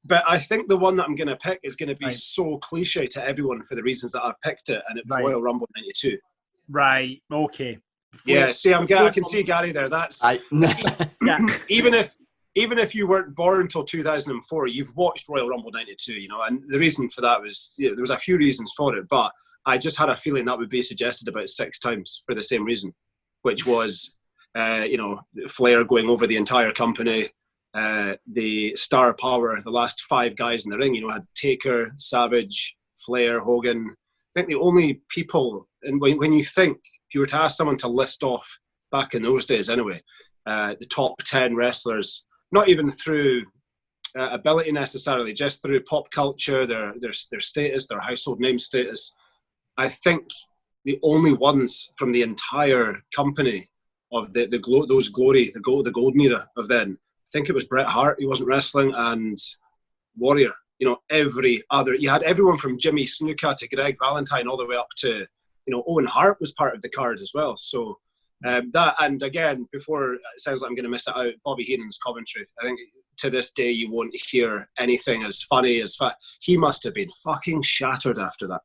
But I think the one that I'm going to pick is going to be so cliche to everyone for the reasons that I've picked it, and it's Royal Rumble 92. Right, okay. Yeah, see, I can see Gary there. That's even if you weren't born until 2004, you've watched Royal Rumble 92, you know, and the reason for that was, you know, there was a few reasons for it, but I just had a feeling that would be suggested about 6 times for the same reason, which was, you know, Flair going over the entire company, the star power, the last 5 guys in the ring, you know, had Taker, Savage, Flair, Hogan. I think the only people, and when you think, if you were to ask someone to list off, back in those days anyway, the top 10 wrestlers, not even through ability necessarily, just through pop culture, their status, their household name status. I think the only ones from the entire company of the golden era of then, I think it was Bret Hart, he wasn't wrestling, and Warrior. You know, you had everyone from Jimmy Snuka to Greg Valentine all the way up to, you know, Owen Hart was part of the card as well. So that, and again, before it sounds like I'm going to miss it out, Bobby Heenan's commentary. I think to this day you won't hear anything as funny as he must have been fucking shattered after that.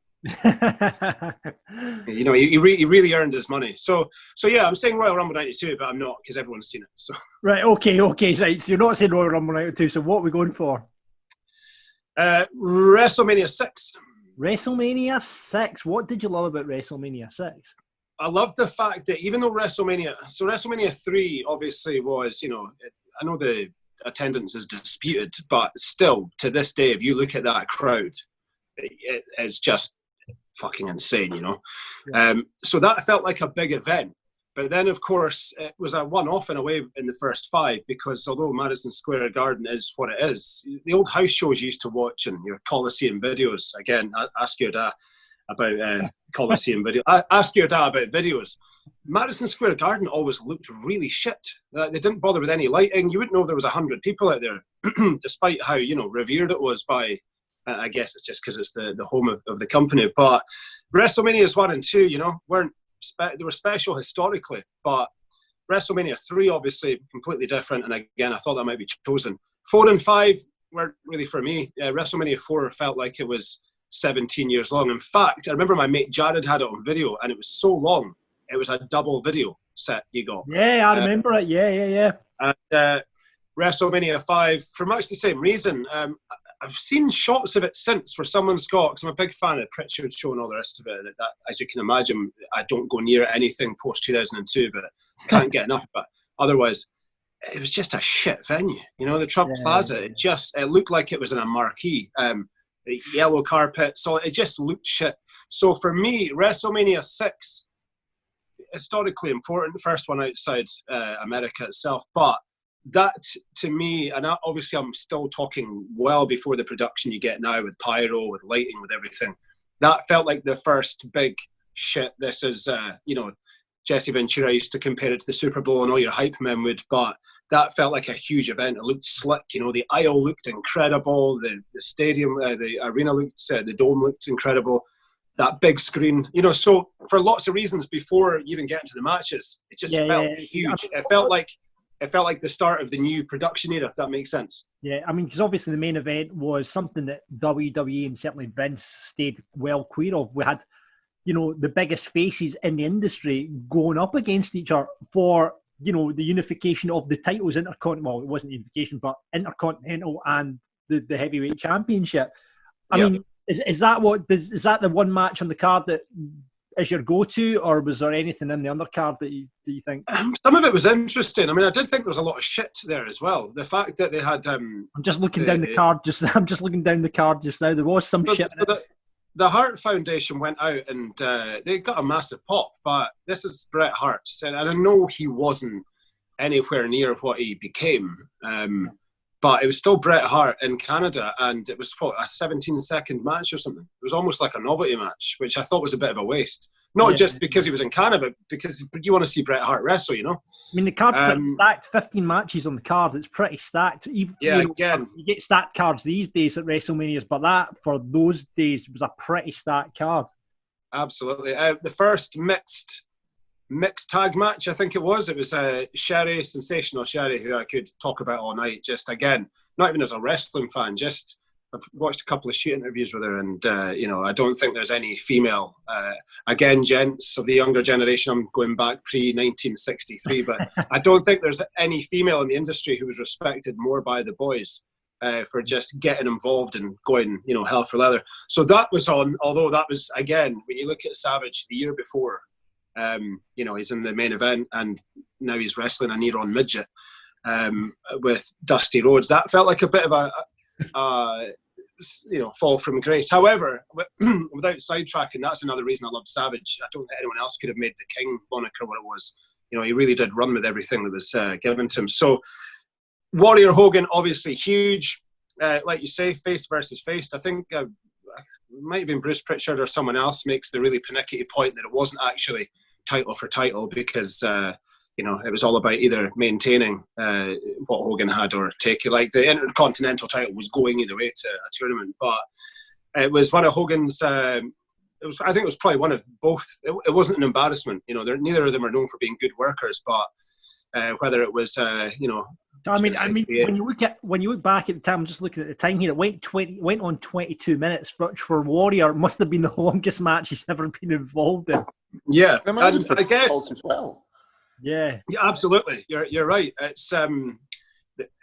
You know, he really earned his money. So yeah, I'm saying Royal Rumble 92, but I'm not because everyone's seen it. So right, okay, right. So you're not saying Royal Rumble 92. So what are we going for? WrestleMania 6. WrestleMania 6. What did you love about WrestleMania 6? I loved the fact that even though WrestleMania 3 obviously was, you know, I know the attendance is disputed, but still to this day, if you look at that crowd, it's just fucking insane, you know. So that felt like a big event. But then, of course, it was a one-off in a way in the first 5, because although Madison Square Garden is what it is, the old house shows you used to watch and your Coliseum videos, again, ask your dad about Coliseum video. Ask your dad about videos. Madison Square Garden always looked really shit. They didn't bother with any lighting. You wouldn't know there was 100 people out there, despite how, you know, revered it was by, I guess it's just because it's the home of the company. But WrestleManias 1 and 2, you know, they were special historically, but WrestleMania 3 obviously completely different. And again, I thought that might be chosen. 4 and 5 weren't really for me. WrestleMania 4 felt like it was 17 years long. In fact, I remember my mate Jared had it on video, and it was so long. It was a double video set you got. Yeah, I remember it. Yeah. And WrestleMania 5, for much the same reason. I've seen shots of it since where someone's got, because I'm a big fan of Pritchard's show and all the rest of it. That, as you can imagine, I don't go near anything post 2002, but can't get enough. But otherwise, it was just a shit venue. You know, the Trump Plaza, it looked like it was in a marquee. The yellow carpet, so it just looked shit. So for me, WrestleMania 6, historically important, the first one outside America itself, but that to me, and obviously I'm still talking well before the production you get now with pyro, with lighting, with everything, that felt like the first big shit. This is, you know, Jesse Ventura used to compare it to the Super Bowl and all your hype men would, but that felt like a huge event. It looked slick, you know, the aisle looked incredible, the stadium, the arena looked, the dome looked incredible, that big screen, you know, so for lots of reasons before even getting to the matches, it just felt huge. It felt like the start of the new production era, if that makes sense. Yeah, I mean, because obviously the main event was something that WWE and certainly Vince stayed well clear of. We had, you know, the biggest faces in the industry going up against each other for, you know, the unification of the titles, Intercontinental. Well, it wasn't unification, but Intercontinental and the heavyweight championship. I mean, is that the one match on the card that is your go-to, or was there anything in the undercard that you think? Some of it was interesting. I mean, I did think there was a lot of shit there as well. The fact that they had... I'm just looking down the card just now. There was some shit in it. The Hart Foundation went out and they got a massive pop, but this is Bret Hart's, and I know he wasn't anywhere near what he became, but it was still Bret Hart in Canada, and it was a 17-second match or something. It was almost like a novelty match, which I thought was a bit of a waste. Not just because he was in Canada, but because you want to see Bret Hart wrestle, you know? I mean, the card's pretty stacked. 15 matches on the card. It's pretty stacked. Even, again. You get stacked cards these days at WrestleManias, but that, for those days, was a pretty stacked card. Absolutely. The first mixed tag match, I think it was Sherry, Sensational Sherry, who I could talk about all night. Just, again, not even as a wrestling fan, just I've watched a couple of shoot interviews with her, and you know, I don't think there's any female. Again, gents of the younger generation, I'm going back pre-1963, but I don't think there's any female in the industry who was respected more by the boys for just getting involved and going, you know, hell for leather. So that was on, although that was, again, when you look at Savage the year before, you know, he's in the main event, and now he's wrestling a near-on midget with Dusty Rhodes. That felt like a bit of a you know, fall from grace. However, without sidetracking, that's another reason I love Savage. I don't think anyone else could have made the King moniker what it was. You know, he really did run with everything that was given to him. So Warrior Hogan, obviously huge. Like you say, face versus face. I think it might have been Bruce Pritchard or someone else makes the really panicky point that it wasn't actually title for title, because you know, it was all about either maintaining what Hogan had or taking. Like, the Intercontinental title was going either way to a tournament, but it was one of Hogan's. I think it was probably one of both. It wasn't an embarrassment. You know, neither of them are known for being good workers, but whether it was, you know. I mean, when you look back at the time, I'm just looking at the time here. It went on 22 minutes, which for Warrior must have been the longest match he's ever been involved in. Yeah, I guess as well. Yeah, absolutely. You're right. It's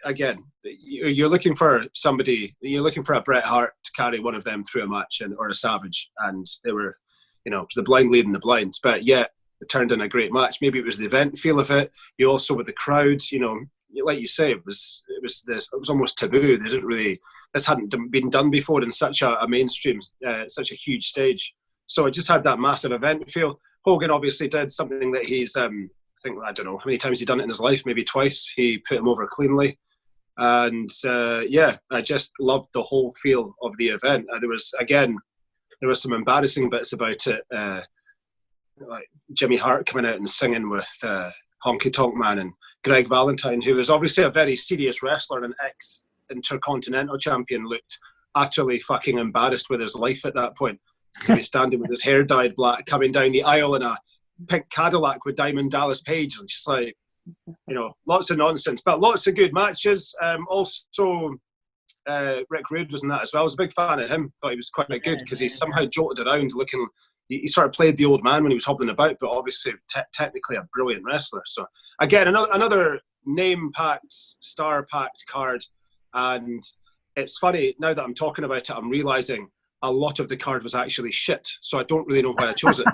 again, you're looking for somebody. You're looking for a Bret Hart to carry one of them through a match, or a Savage, and they were, you know, the blind leading the blind. But yet, it turned in a great match. Maybe it was the event feel of it. You also with the crowd, you know, like you say, it was almost taboo. This hadn't been done before in such a mainstream, such a huge stage. So it just had that massive event feel. Hogan obviously did something that he's, I don't know how many times he's done it in his life, maybe twice. He put him over cleanly. And I just loved the whole feel of the event. There was some embarrassing bits about it, like Jimmy Hart coming out and singing with Honky Tonk Man, and Greg Valentine, who was obviously a very serious wrestler and ex-intercontinental champion, looked utterly fucking embarrassed with his life at that point. To be standing with his hair dyed black, coming down the aisle in a pink Cadillac with Diamond Dallas Page, and just like, lots of nonsense, but lots of good matches. Also, Rick Rude was in that as well. I was a big fan of him. Thought he was quite good because he somehow jolted around looking. He sort of played the old man when he was hobbling about, but obviously technically a brilliant wrestler. So again, another name-packed, star-packed card. And it's funny, now that I'm talking about it, I'm realising a lot of the card was actually shit. So I don't really know why I chose it.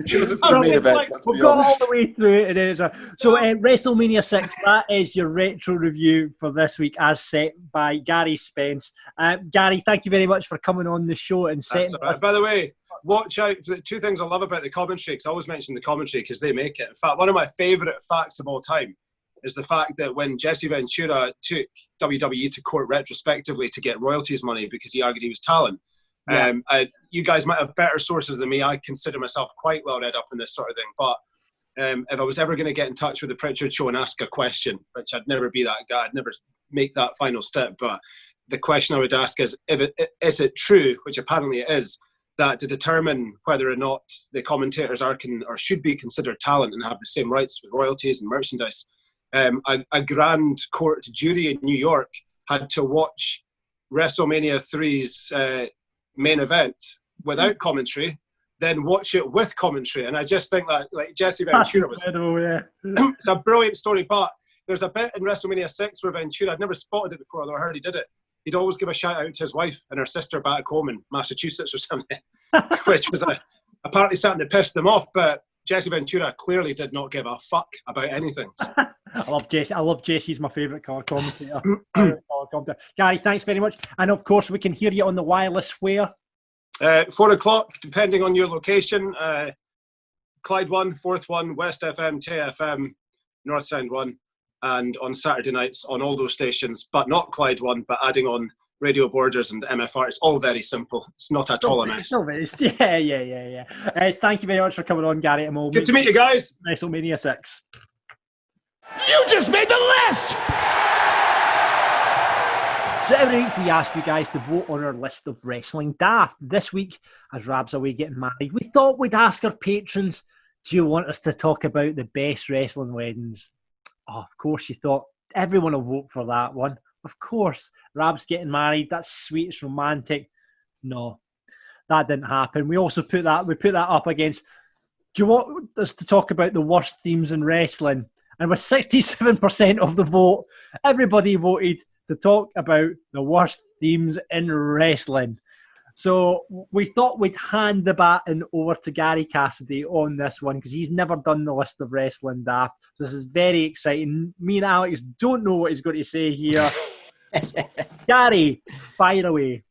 Chose it for the main event. We've got all the way through it. So WrestleMania 6, that is your retro review for this week as set by Garry Spence. Gary, thank you very much for coming on the show and setting. Right. By the way, watch out for the two things I love about the commentary, because I always mention the commentary because they make it. In fact, one of my favourite facts of all time is the fact that when Jesse Ventura took WWE to court retrospectively to get royalties money because he argued he was talent, you guys might have better sources than me. I consider myself quite well read up in this sort of thing. But if I was ever going to get in touch with the Pritchard Show and ask a question, which I'd never be that guy, I'd never make that final step. But the question I would ask is, is it true, which apparently it is, that to determine whether or not the commentators are or should be considered talent and have the same rights with royalties and merchandise, a grand court jury in New York had to watch WrestleMania 3's main event without commentary, then watch it with commentary. And I just think that, like, Jesse Ventura was... It's a brilliant story, but there's a bit in WrestleMania 6 where Ventura, I'd never spotted it before, although I heard he did it. He'd always give a shout out to his wife and her sister back home in Massachusetts or something, which was apparently something that pissed them off, but Jesse Ventura clearly did not give a fuck about anything. So. I love Jesse. I love Jesse. He's my favourite color commentator. Gary, thanks very much. And of course, we can hear you on the wireless where? 4 o'clock, depending on your location. Clyde 1, Forth 1, West FM, TFM, North Sound 1. And on Saturday nights on all those stations, but not Clyde 1, but adding on Radio Borders and MFR. It's all very simple. It's not at all a mess. Yeah. Thank you very much for coming on, Gary. Good to meet you guys. WrestleMania 6. You just made the list! So every week we ask you guys to vote on our list of wrestling daft. This week, as Rab's away getting married, we thought we'd ask our patrons, do you want us to talk about the best wrestling weddings? Oh, of course you thought everyone will vote for that one. Of course, Rab's getting married. That's sweet. It's romantic. No, that didn't happen. We also put that up against, do you want us to talk about the worst themes in wrestling? And with 67% of the vote, everybody voted to talk about the worst themes in wrestling. So we thought we'd hand the baton over to Gary Cassidy on this one because he's never done the list of wrestling daft. So this is very exciting. Me and Alex don't know what he's going to say here. Gary, fire away.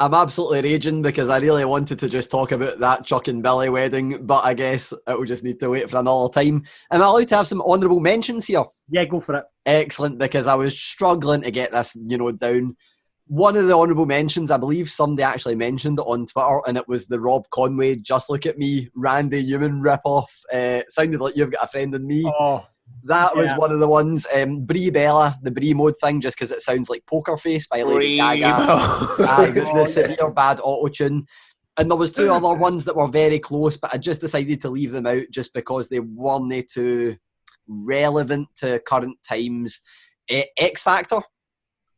I'm absolutely raging because I really wanted to just talk about that Chuck and Billy wedding, but I guess it will just need to wait for another time. Am I allowed to have some honourable mentions here? Yeah, go for it. Excellent, because I was struggling to get this, down. One of the honourable mentions, I believe somebody actually mentioned it on Twitter, and it was the Rob Conway, Just Look at Me, Randy Newman ripoff. Sounded like You've Got a Friend in Me. Oh, that was one of the ones. Brie Bella, the Brie mode thing, just because it sounds like Poker Face by Lady Gaga. The severe bad auto-tune. And there was two other ones that were very close, but I just decided to leave them out just because they weren't too relevant to current times. X Factor.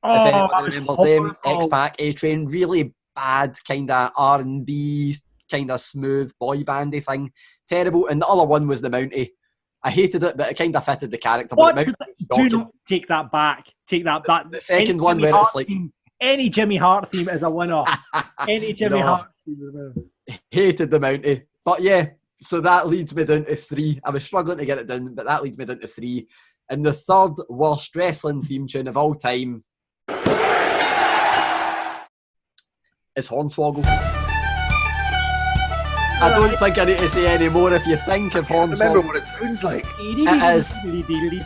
If anyone remember them, X-Pac, A-Train, really bad kind of R&B, kind of smooth boy bandy thing. Terrible. And the other one was the Mountie. I hated it, but it kind of fitted the character. Do not take that back. Take that back. The second one where it's like... Any Jimmy Hart theme is a winner. Any Jimmy Hart theme is a winner. Hated the Mountie. But yeah, so that leads me down to 3. I was struggling to get it down, but that leads me down to 3. And the third worst wrestling theme tune of all time is Hornswoggle. I don't think I need to say any more. If you think of Hornswoggle, Remember what it sounds like. it is.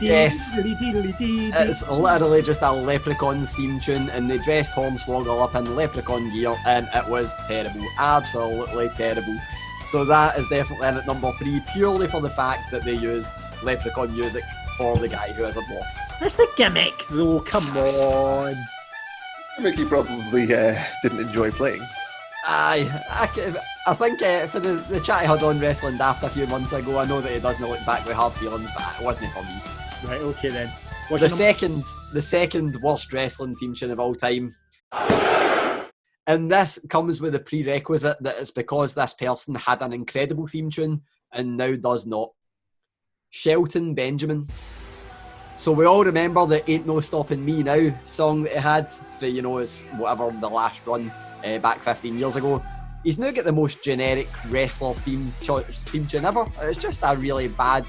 Yes. It's literally just a Leprechaun theme tune, and they dressed Hornswoggle up in Leprechaun gear, and it was terrible. Absolutely terrible. So that is definitely in at number 3, purely for the fact that they used Leprechaun music for the guy who is a dwarf. That's the gimmick, though. Come on. Mickey probably didn't enjoy playing. I think for the chat I had on Wrestling Daft a few months ago, I know that he doesn't look back with hard feelings, but it wasn't for me. Right, okay then. The second worst wrestling theme tune of all time. And this comes with a prerequisite that it's because this person had an incredible theme tune and now does not. Shelton Benjamin. So we all remember the Ain't No Stopping Me Now song that he had for, his whatever the last run back 15 years ago. He's now got the most generic wrestler theme tune ever. It's just a really bad,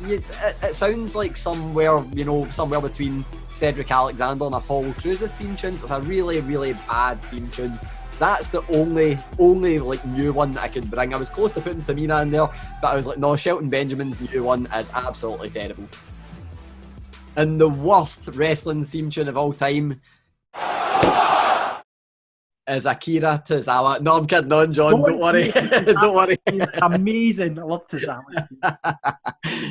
it sounds like somewhere between Cedric Alexander and Apollo Crews' theme tunes. It's a really, really bad theme tune. That's the only new one that I could bring. I was close to putting Tamina in there, but I was like, no, Shelton Benjamin's new one is absolutely terrible. And the worst wrestling theme tune of all time is Akira Tozawa. No, I'm kidding on, John. Don't worry. Don't worry. Amazing. I love Tozawa.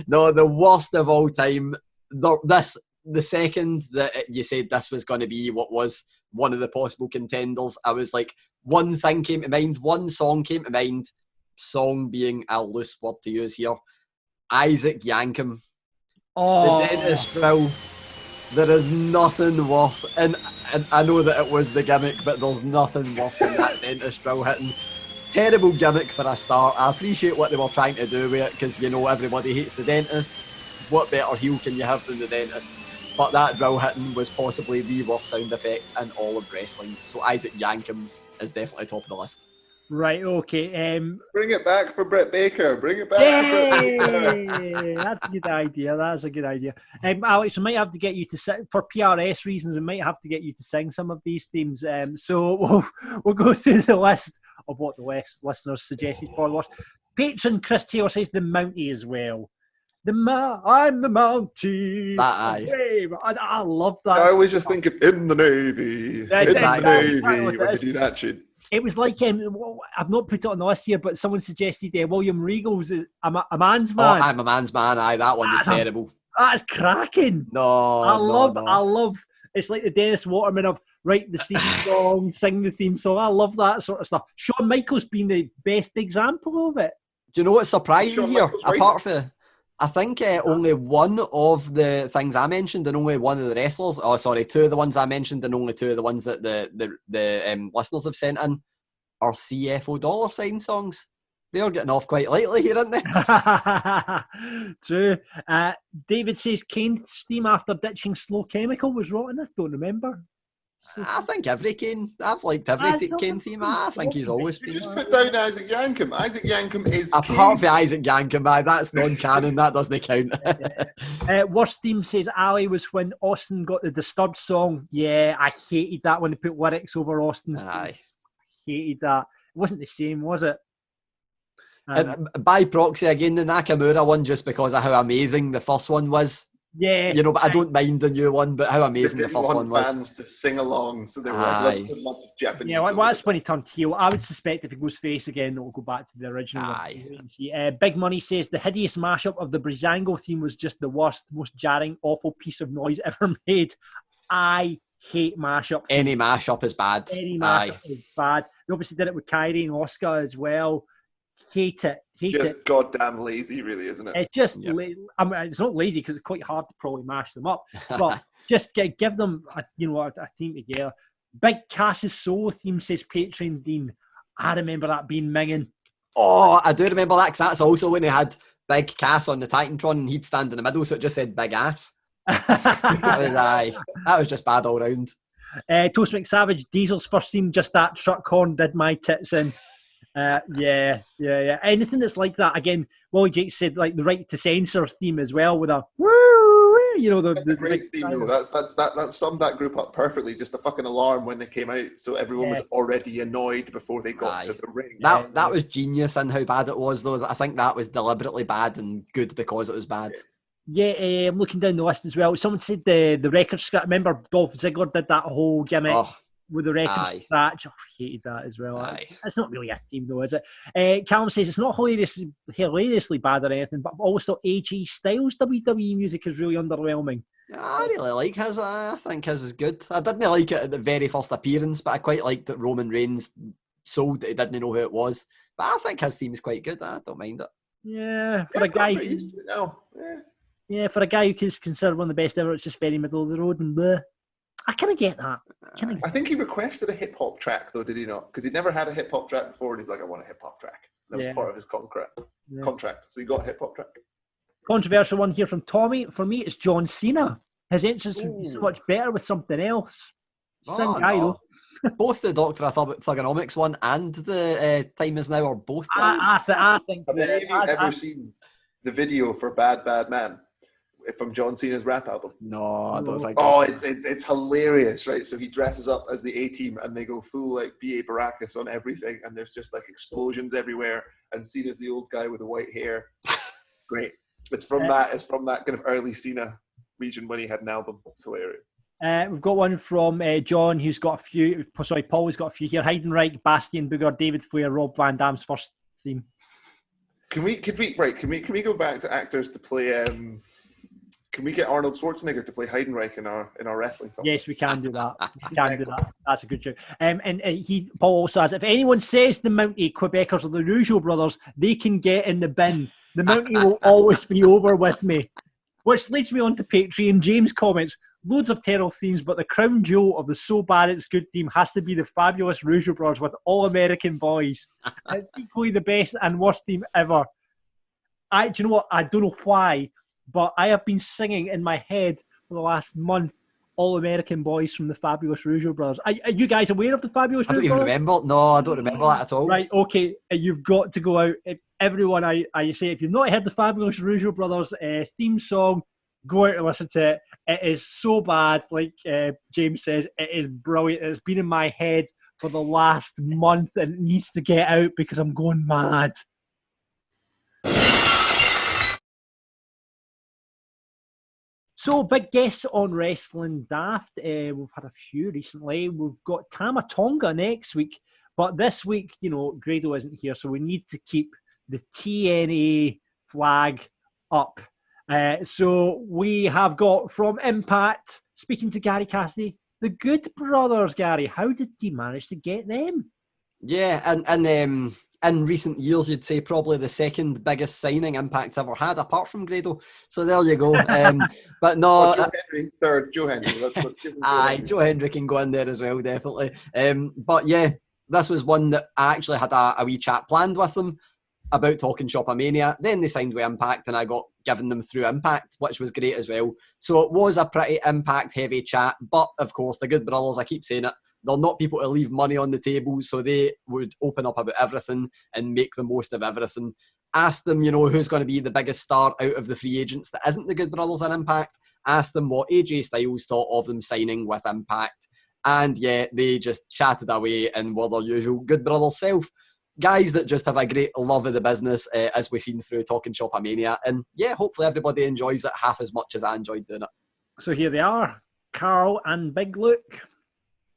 No, the worst of all time. The second that you said this was going to be what was one of the possible contenders, I was like, one thing came to mind, one song came to mind, song being a loose word to use here, Isaac Yankem. Oh. The dentist drill. There is nothing worse, and I know that it was the gimmick, but there's nothing worse than that dentist drill hitting. Terrible gimmick for a start. I appreciate what they were trying to do with it, because everybody hates the dentist. What better heel can you have than the dentist? But that drill hitting was possibly the worst sound effect in all of wrestling. So Isaac Yankem is definitely top of the list. Right, okay. Bring it back for Britt Baker. Bring it back for Britt Baker. That's a good idea. That's a good idea. Alex, we might have to get you to sing, for PRS reasons, we might have to get you to sing some of these themes. So we'll go through the list of what the listeners suggested for the worst. Patron Chris Taylor says the Mountie as well. I'm the Mountie. I love that. I always just think of in the Navy. When you do that shit. It was like, I've not put it on the list here, but someone suggested William Regal's a Man's Man. Oh, I'm a Man's Man, aye, that one was terrible. That's cracking. I love, it's like the Dennis Waterman of write the theme song, sing the theme song. I love that sort of stuff. Shawn Michaels being the best example of it. Do you know what's surprising here? Apart from, I think only one of the things I mentioned and only one of the wrestlers, two of the ones I mentioned and only two of the ones that the listeners have sent in are CFO $ songs. They're getting off quite lightly here, aren't they? True. David says Kane's theme after ditching Slow Chemical was rotten. I don't remember. I think every Kane. I've liked every Kane theme. I think he's always been. You just put down Isaac Yankem. Isaac Yankem is. Apart from Isaac Yankem, that's non-canon. That doesn't count. Worst theme says Ali was when Austin got the Disturbed song. Yeah, I hated that when they put lyrics over Austin's. Aye. Hated that. It wasn't the same, was it? And by proxy, again, the Nakamura one, just because of how amazing the first one was. Yeah, but I don't mind the new one, but how amazing the first one was. Fans to sing along, so they were like, let's put lots of Japanese. Yeah, that's when he turned heel. I would suspect if he goes face again, it'll go back to the original. Aye. Big Money says the hideous mashup of the Breezango theme was just the worst, most jarring, awful piece of noise ever made. I hate mashup. Any mashup is bad. Any mashup is bad. They obviously did it with Kyrie and Oscar as well. Hate it. Just goddamn lazy, really, isn't it? It's just, it's not lazy because it's quite hard to probably mash them up. But just give them, a theme together. Big Cass's solo theme says Patreon Dean. I remember that being minging. Oh, I do remember that because that's also when they had Big Cass on the Titantron and he'd stand in the middle, so it just said Big Ass. That was just bad all round. Toast McSavage, Diesel's first theme, just that truck horn did my tits in. Yeah. Anything that's like that. Again, Wally Jake said like the Right to Censor theme as well with a woo. you know, The great theme though, that summed that group up perfectly. Just a fucking alarm when they came out, so everyone was already annoyed before they got to the ring. That was genius in how bad it was, though. I think that was deliberately bad and good because it was bad. Yeah, I'm looking down the list as well. Someone said the record scratch. Remember Dolph Ziggler did that whole gimmick with the record scratch. I hated that as well. It's not really a theme though, is it? Callum says it's not hilariously bad or anything, but also AJ Styles WWE music is really underwhelming. I really like his. I think his is good. I didn't like it at the very first appearance, but I quite liked that Roman Reigns sold that he didn't know who it was. But I think his theme is quite good. I don't mind it. Yeah, for a guy for a guy who's considered one of the best ever, it's just very middle of the road and bleh. I kind of get that. I think he requested a hip hop track though, did he not? Because he'd never had a hip hop track before, and he's like, I want a hip hop track. And that was part of his contract. So he got a hip hop track. Controversial one here from Tommy. For me, it's John Cena. His entrance would be so much better with something else. Same guy though. Both the Doctor I thought Thugonomics one and the Time Is Now are both. I think. Have any of you ever seen the video for Bad Bad Man from John Cena's rap album? No, I don't think. Oh, it's hilarious, right? So he dresses up as the A-Team and they go full like B.A. Baracus on everything, and there's just like explosions everywhere, and Cena's the old guy with the white hair. Great. It's from that kind of early Cena region when he had an album. It's hilarious. We've got one from John, who's got a few. Sorry, Paul has got a few here. Heidenreich, Bastian Booger, David Flair, Rob Van Dam's first theme. Can we go back to actors to play? Can we get Arnold Schwarzenegger to play Heidenreich in our wrestling film? Yes, we can do that. That's a good joke. And Paul also says, if anyone says the Mountie, Quebecers, or the Rougeau brothers, they can get in the bin. The Mountie will always be over with me. Which leads me on to Patreon. James comments, loads of terrible themes, but the crown jewel of the So Bad It's Good theme has to be the fabulous Rougeau brothers with All American Boys. It's equally the best and worst theme ever. Do you know what? I don't know why, but I have been singing in my head for the last month All American Boys from the fabulous Rougeau brothers. Are you guys aware of the fabulous Rougeau brothers? I don't even remember. No, I don't remember that at all. Right, okay. You've got to go out. Everyone, I say, if you've not heard the fabulous Rougeau brothers theme song, go out and listen to it. It is so bad, like James says. It is brilliant. It's been in my head for the last month and it needs to get out because I'm going mad. So, big guests on Wrestling Daft. We've had a few recently. We've got Tama Tonga next week. But this week, Grado isn't here, so we need to keep the TNA flag up. So we have got from Impact, speaking to Gary Cassidy, the Good Brothers. Gary, how did you manage to get them? Yeah, and in recent years, you'd say probably the second biggest signing Impact's ever had, apart from Grado. So there you go. But no, Joe Henry, third. Joe Henry. Let's give him. Joe Henry can go in there as well, definitely. But yeah, this was one that I actually had a wee chat planned with them about talking Shopomania. Then they signed with Impact and I got given them through Impact, which was great as well. So it was a pretty Impact heavy chat, but of course the Good Brothers, I keep saying it, they're not people to leave money on the table, so they would open up about everything and make the most of everything. Ask them, who's going to be the biggest star out of the free agents that isn't the Good Brothers in Impact. Ask them what AJ Styles thought of them signing with Impact. And yeah, they just chatted away and were their usual Good Brothers self. Guys that just have a great love of the business, as we've seen through Talking Shopomania. And yeah, hopefully everybody enjoys it half as much as I enjoyed doing it. So here they are, Carl and Big Luke.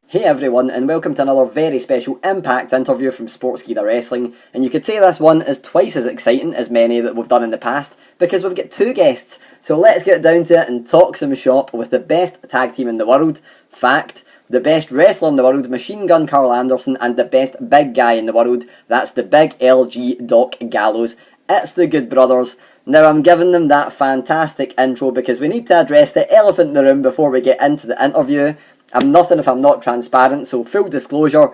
Hey everyone, and welcome to another very special Impact interview from Sportskeeda Wrestling. And you could say this one is twice as exciting as many that we've done in the past, because we've got two guests. So let's get down to it and talk some shop with the best tag team in the world, Fact, the best wrestler in the world, Machine Gun Carl Anderson, and the best big guy in the world, that's the big LG Doc Gallows. It's the Good Brothers. Now I'm giving them that fantastic intro because we need to address the elephant in the room before we get into the interview. I'm nothing if I'm not transparent, so full disclosure,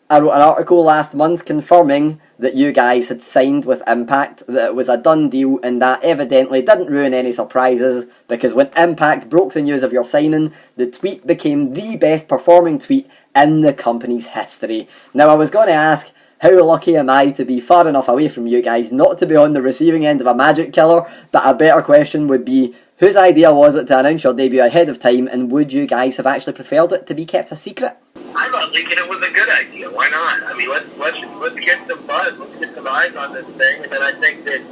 I wrote an article last month confirming that you guys had signed with Impact, that it was a done deal, and that evidently didn't ruin any surprises, because when Impact broke the news of your signing, the tweet became the best performing tweet in the company's history. Now I was going to ask, how lucky am I to be far enough away from you guys not to be on the receiving end of a magic killer, but a better question would be, Whose idea was it to announce your debut ahead of time, and would you guys have actually preferred it to be kept a secret? I thought thinking it was a good idea. Why not? I mean, let's get some buzz. Let's get some eyes on this thing. And then I think that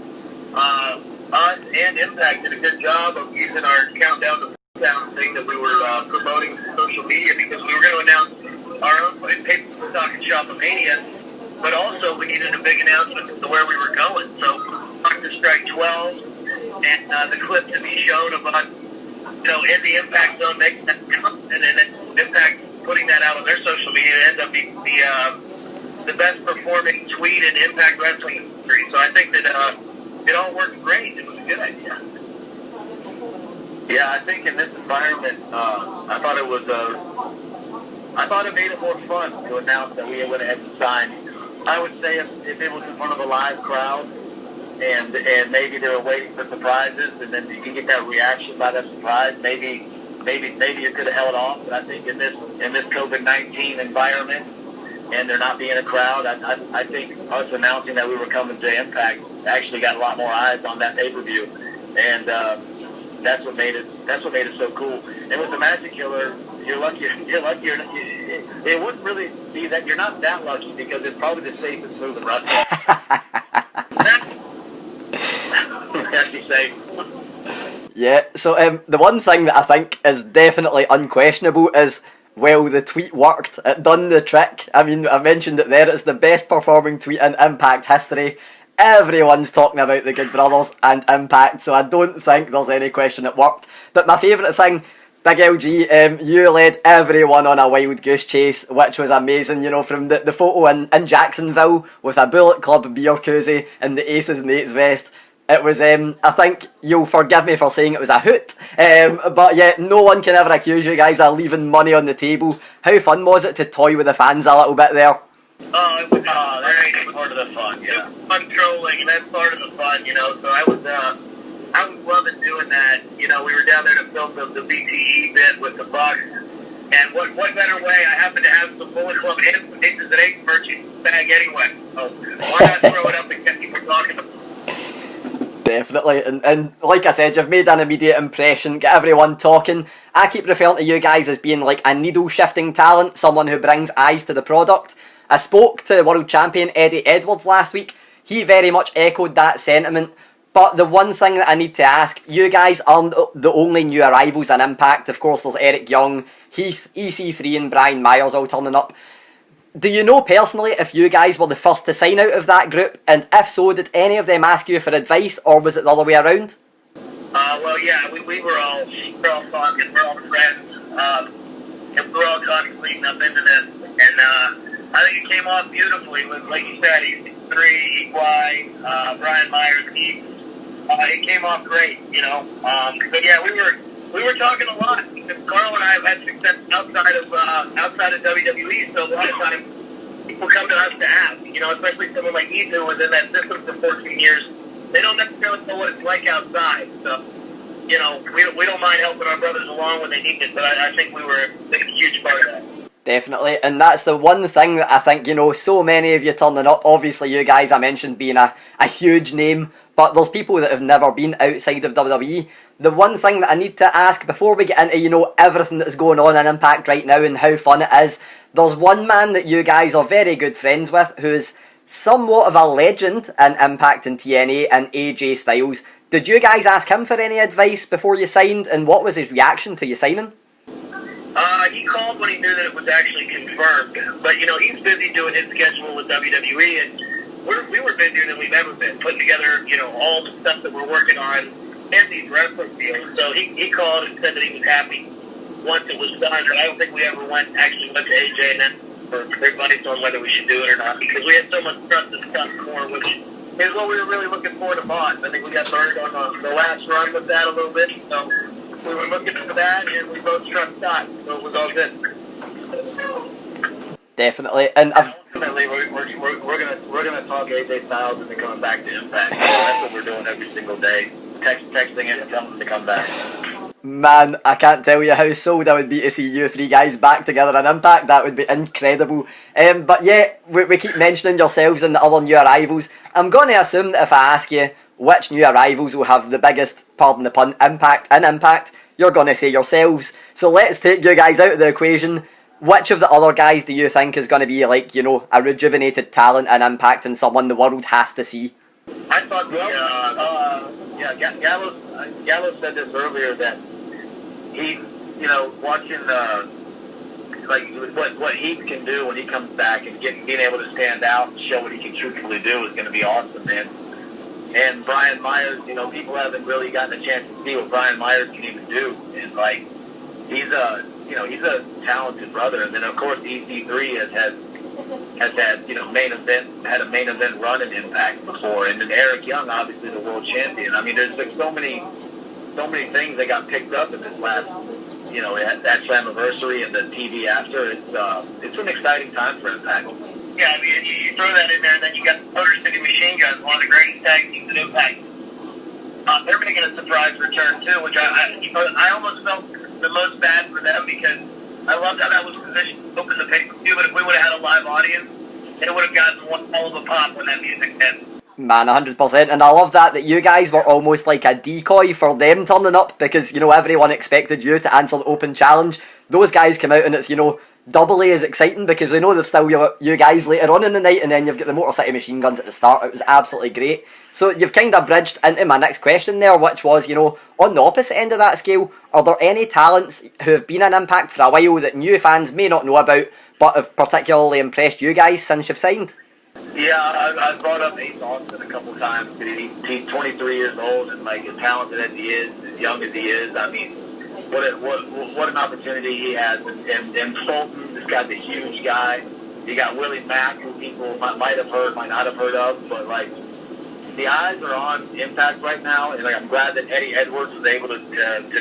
us and Impact did a good job of using our countdown to down thing that we were promoting on social media, because we were going to announce our own paper stock and shop-a-mania, but also we needed a big announcement as to where we were going. So Dr. Strike 12 and the clip to be shown of us, in the Impact Zone making that announcement, and then Impact putting that out on their social media, ended up being the best performing tweet in Impact Wrestling history. So I think that it all worked great. It was a good idea. Yeah, I think in this environment, I thought it made it more fun to announce that we went ahead and signed. I would say if it was in front of a live crowd and maybe they were waiting for surprises, and then you can get that reaction by that surprise, maybe you could have held off. But I think in this COVID-19 environment, and there not being a crowd, I think us announcing that we were coming to Impact actually got a lot more eyes on that pay-per-view, and that's what made it so cool. And with the Magic Killer, you're lucky. It wouldn't really be that you're not that lucky, because it's probably the safest move in wrestling. Actually safe. Yeah, so the one thing that I think is definitely unquestionable is, well, the tweet worked. It done the trick. I mean, I mentioned it there. It's the best performing tweet in Impact history. Everyone's talking about the Good Brothers and Impact, so I don't think there's any question it worked. But my favourite thing, Big LG, you led everyone on a wild goose chase, which was amazing, from the photo in Jacksonville with a Bullet Club beer koozie and the Aces and Eights vest. It was, I think you'll forgive me for saying it was a hoot, but yeah, no one can ever accuse you guys of leaving money on the table. How fun was it to toy with the fans a little bit there? Oh, that ain't part of the fun, yeah. Fun trolling, and that's part of the fun, so I was loving doing that. We were down there to film the BTE bit with the Bucks, and what better way? I happened to have some Bullet Club and some Aces and Eights merch in the bag anyway, so why not throw it up and get people talking about it? Definitely, and like I said, you've made an immediate impression, get everyone talking. I keep referring to you guys as being like a needle-shifting talent, someone who brings eyes to the product. I spoke to world champion Eddie Edwards last week. He very much echoed that sentiment. But the one thing that I need to ask, you guys aren't the only new arrivals in Impact. Of course, there's Eric Young, Heath, EC3 and Brian Myers all turning up. Do you know personally if you guys were the first to sign out of that group? And if so, did any of them ask you for advice, or was it the other way around? Well, yeah, we were all talking, we're all friends, and we're all talking leading up into this. And I think it came off beautifully with, like you said, EC3, EY, Brian Myers, Heath. It came off great, But yeah, we were talking a lot. Carl and I have had success outside of WWE, so a lot of times people come to us to ask, especially someone like Ethan who was in that system for 14 years. They don't necessarily know what it's like outside, so we don't mind helping our brothers along when they need it. But I think we were a huge part of that. Definitely, and that's the one thing that I think, so many of you turning up. Obviously, you guys I mentioned being a huge name, but there's people that have never been outside of WWE. The one thing that I need to ask before we get into, everything that's going on in Impact right now and how fun it is, there's one man that you guys are very good friends with who's somewhat of a legend in Impact and TNA, and AJ Styles. Did you guys ask him for any advice before you signed, and what was his reaction to you signing? He called when he knew that it was actually confirmed. But, he's busy doing his schedule with WWE, and we were busier than we've ever been, putting together, all the stuff that we're working on and these wrestling deals. So he called and said that he was happy once it was done. But I don't think we ever went to AJ and then for advice on whether we should do it or not, because we had so much trust in the customer, which is what we were really looking for to Bonds. I think we got burned on the last run with that a little bit, so we were looking for that, and we both trust that, so it was all good. Definitely, and ultimately we're gonna talk AJ Styles into coming back to Impact. That's what we're doing every single day, texting him and telling him to come back. Man, I can't tell you how sold I would be to see you three guys back together in Impact. That would be incredible. But yeah, we keep mentioning yourselves and the other new arrivals. I'm going to assume that if I ask you, which new arrivals will have the biggest, pardon the pun, impact in Impact, you're going to say yourselves. So let's take you guys out of the equation. Which of the other guys do you think is going to be like, you know, a rejuvenated talent and Impact and someone the world has to see? I thought Gallo said this earlier that he, you know, watching like what he can do when he comes back and being able to stand out and show what he can truthfully do is going to be awesome, man. And Brian Myers, you know, people haven't really gotten a chance to see what Brian Myers can even do, and like he's a talented brother. And then of course EC3 has had, you know, had a main event run in Impact before, and then Eric Young, obviously the world champion. I mean, there's like so many things that got picked up in this last, you know, that Slammiversary and the TV after. It's an exciting time for Impact. Yeah, I mean, you throw that in there, and then you got Motor City Machine Guns, one of the greatest tag teams in Impact. They're making a surprise return too, which I almost felt the most bad for them because I loved how that was positioned to open the pay-per-view, but if we would have had a live audience, it would have gotten one hell of a pop when that music hit. Man, 100%. And I love that you guys were almost like a decoy for them turning up because, you know, everyone expected you to answer the open challenge. Those guys come out and it's, you know, doubly as exciting because we know they've still you guys later on in the night, and then you've got the Motor City Machine Guns at the start. It was absolutely great. So you've kind of bridged into my next question there, which was, you know, on the opposite end of that scale, are there any talents who have been in Impact for a while that new fans may not know about but have particularly impressed you guys since you've signed? Yeah, I've brought up Ace Austin a couple times. He's 23 years old, and like as talented as he is, as young as he is, I mean, what an opportunity he has. And Fulton, this guy's a huge guy. You got Willie Mack, who people might have heard, might not have heard of, but like the eyes are on Impact right now, and like I'm glad that Eddie Edwards was able to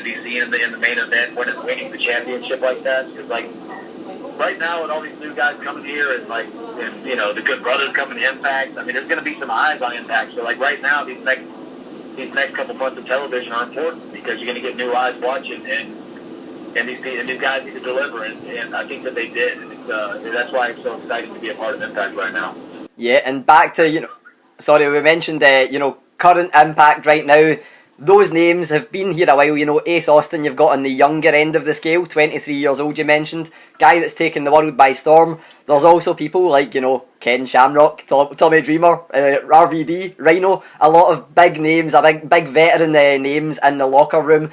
be seen in the main event winning the championship like that. Because like right now with all these new guys coming here and like you know the Good Brothers coming to Impact, I mean there's going to be some eyes on Impact. So like right now these next couple months of television are important because you're going to get new eyes watching, and these guys need to deliver, and I think that they did. And that's why it's so exciting to be a part of Impact right now. Yeah, and back to, you know, sorry, we mentioned, you know, current Impact right now. Those names have been here a while. You know, Ace Austin, you've got on the younger end of the scale, 23 years old, you mentioned. Guy that's taken the world by storm. There's also people like, you know, Ken Shamrock, Tommy Dreamer, RVD, Rhino. A lot of big names, big veteran names in the locker room.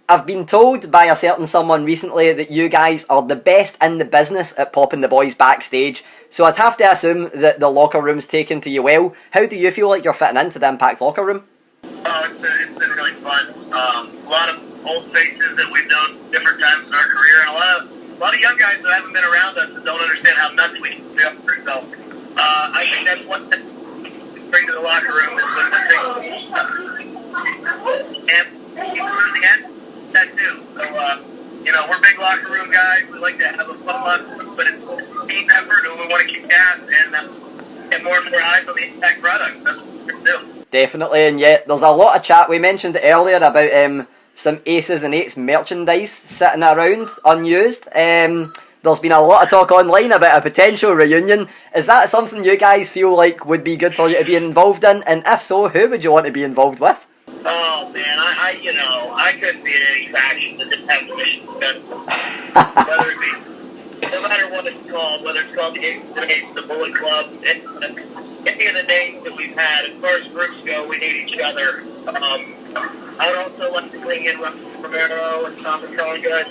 I've been told by a certain someone recently that you guys are the best in the business at popping the boys backstage. So I'd have to assume that the locker room's taken to you well. How do you feel like you're fitting into the Impact locker room? Oh, it's been really fun. A lot of old faces that we've known different times in our career, and a lot of young guys that haven't been around us and don't understand how nuts we can be up for. So I think that's what we bring to the locker room is what the thing. And keep moving in. That too. So, you know, we're big locker room guys. We like to have a fun locker room, but it's a team effort, and we want to keep gas and get more and more eyes on the Impact product. That's what we're doing. Definitely, and yet there's a lot of chat. We mentioned it earlier about some Aces and Eights merchandise sitting around unused. There's been a lot of talk online about a potential reunion. Is that something you guys feel like would be good for you to be involved in? And if so, who would you want to be involved with? Oh man, I couldn't be in any faction that didn't have permission to gun. Whether it be, no matter what it's called, whether it's called the Aces, the Bullet Club, any of the names that we've had, as far as groups go, we need each other. I would also like to bring in Romero and Tom Conga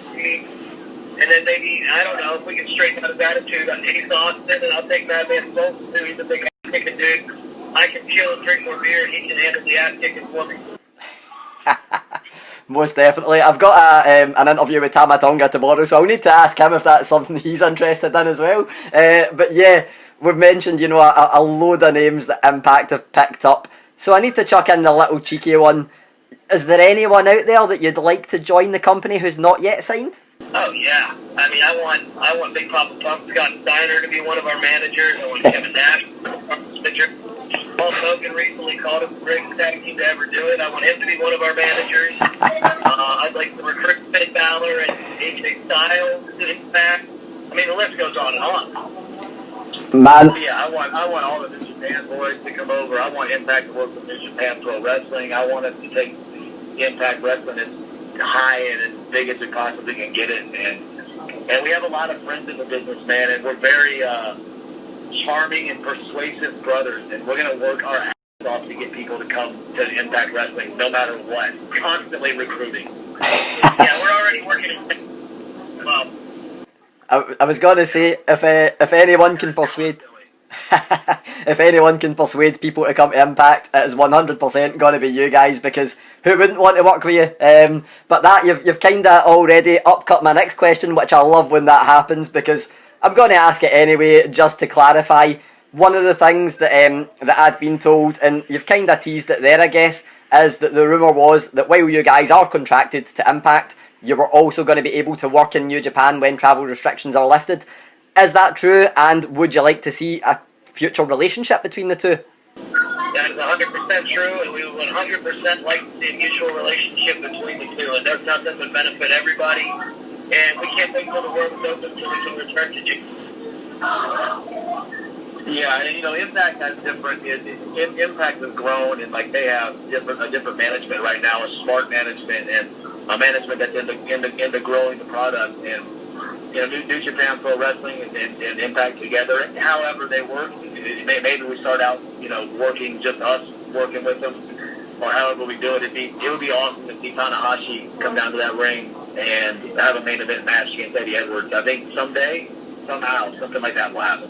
and then maybe, I don't know, if we can straighten out his attitude on Ace Austin, and I'll take Madman Fulton too. He's a big ass-kicking dude. I can chill and drink more beer, and he can handle the ass-kicking for me. Most definitely. I've got an interview with Tama Tonga tomorrow, so I'll need to ask him if that's something he's interested in as well. But yeah, we've mentioned, you know, a load of names that Impact have picked up. So I need to chuck in the little cheeky one. Is there anyone out there that you'd like to join the company who's not yet signed? Oh yeah. I mean, I want Big Papa Pump, Scott Steiner to be one of our managers. I want Kevin Nash manager. Paul Hogan recently called us the greatest tag team to ever do it. I want him to be one of our managers. I'd like to recruit Finn Balor and AJ Styles to Impact. I mean, the list goes on and on. Man. Yeah, I want all of this Japan boys to come over. I want Impact to work with New Japan Pro Wrestling. I want us to take Impact Wrestling as high and as big as we possibly can get it. And we have a lot of friends in the business, man, and we're very charming and persuasive brothers, and we're going to work our ass off to get people to come to Impact Wrestling no matter what. Constantly recruiting. Yeah, we're already working. Well, I was going to say, if anyone can persuade... if anyone can persuade people to come to Impact, it is 100% going to be you guys, because who wouldn't want to work with you? But that you've kind of already upcut my next question, which I love when that happens, because I'm going to ask it anyway, just to clarify. One of the things that I'd been told, and you've kind of teased it there, I guess, is that the rumour was that while you guys are contracted to Impact, you were also going to be able to work in New Japan when travel restrictions are lifted. Is that true, and would you like to see a future relationship between the two? That is 100% true, and we would 100% like to see a mutual relationship between the two, and that's something that would benefit everybody, and we can't wait until the world is open so we can return to Yeah, and Impact has different. Impact has grown, and like they have a different management right now, a smart management, and a management that's into growing the product. And New Japan Pro Wrestling and Impact together. And however they work, maybe we start out, working just us working with them, or however we do it. It would be awesome to see Tanahashi come down to that ring and have a main event match against Eddie Edwards. I think someday, somehow, something like that will happen.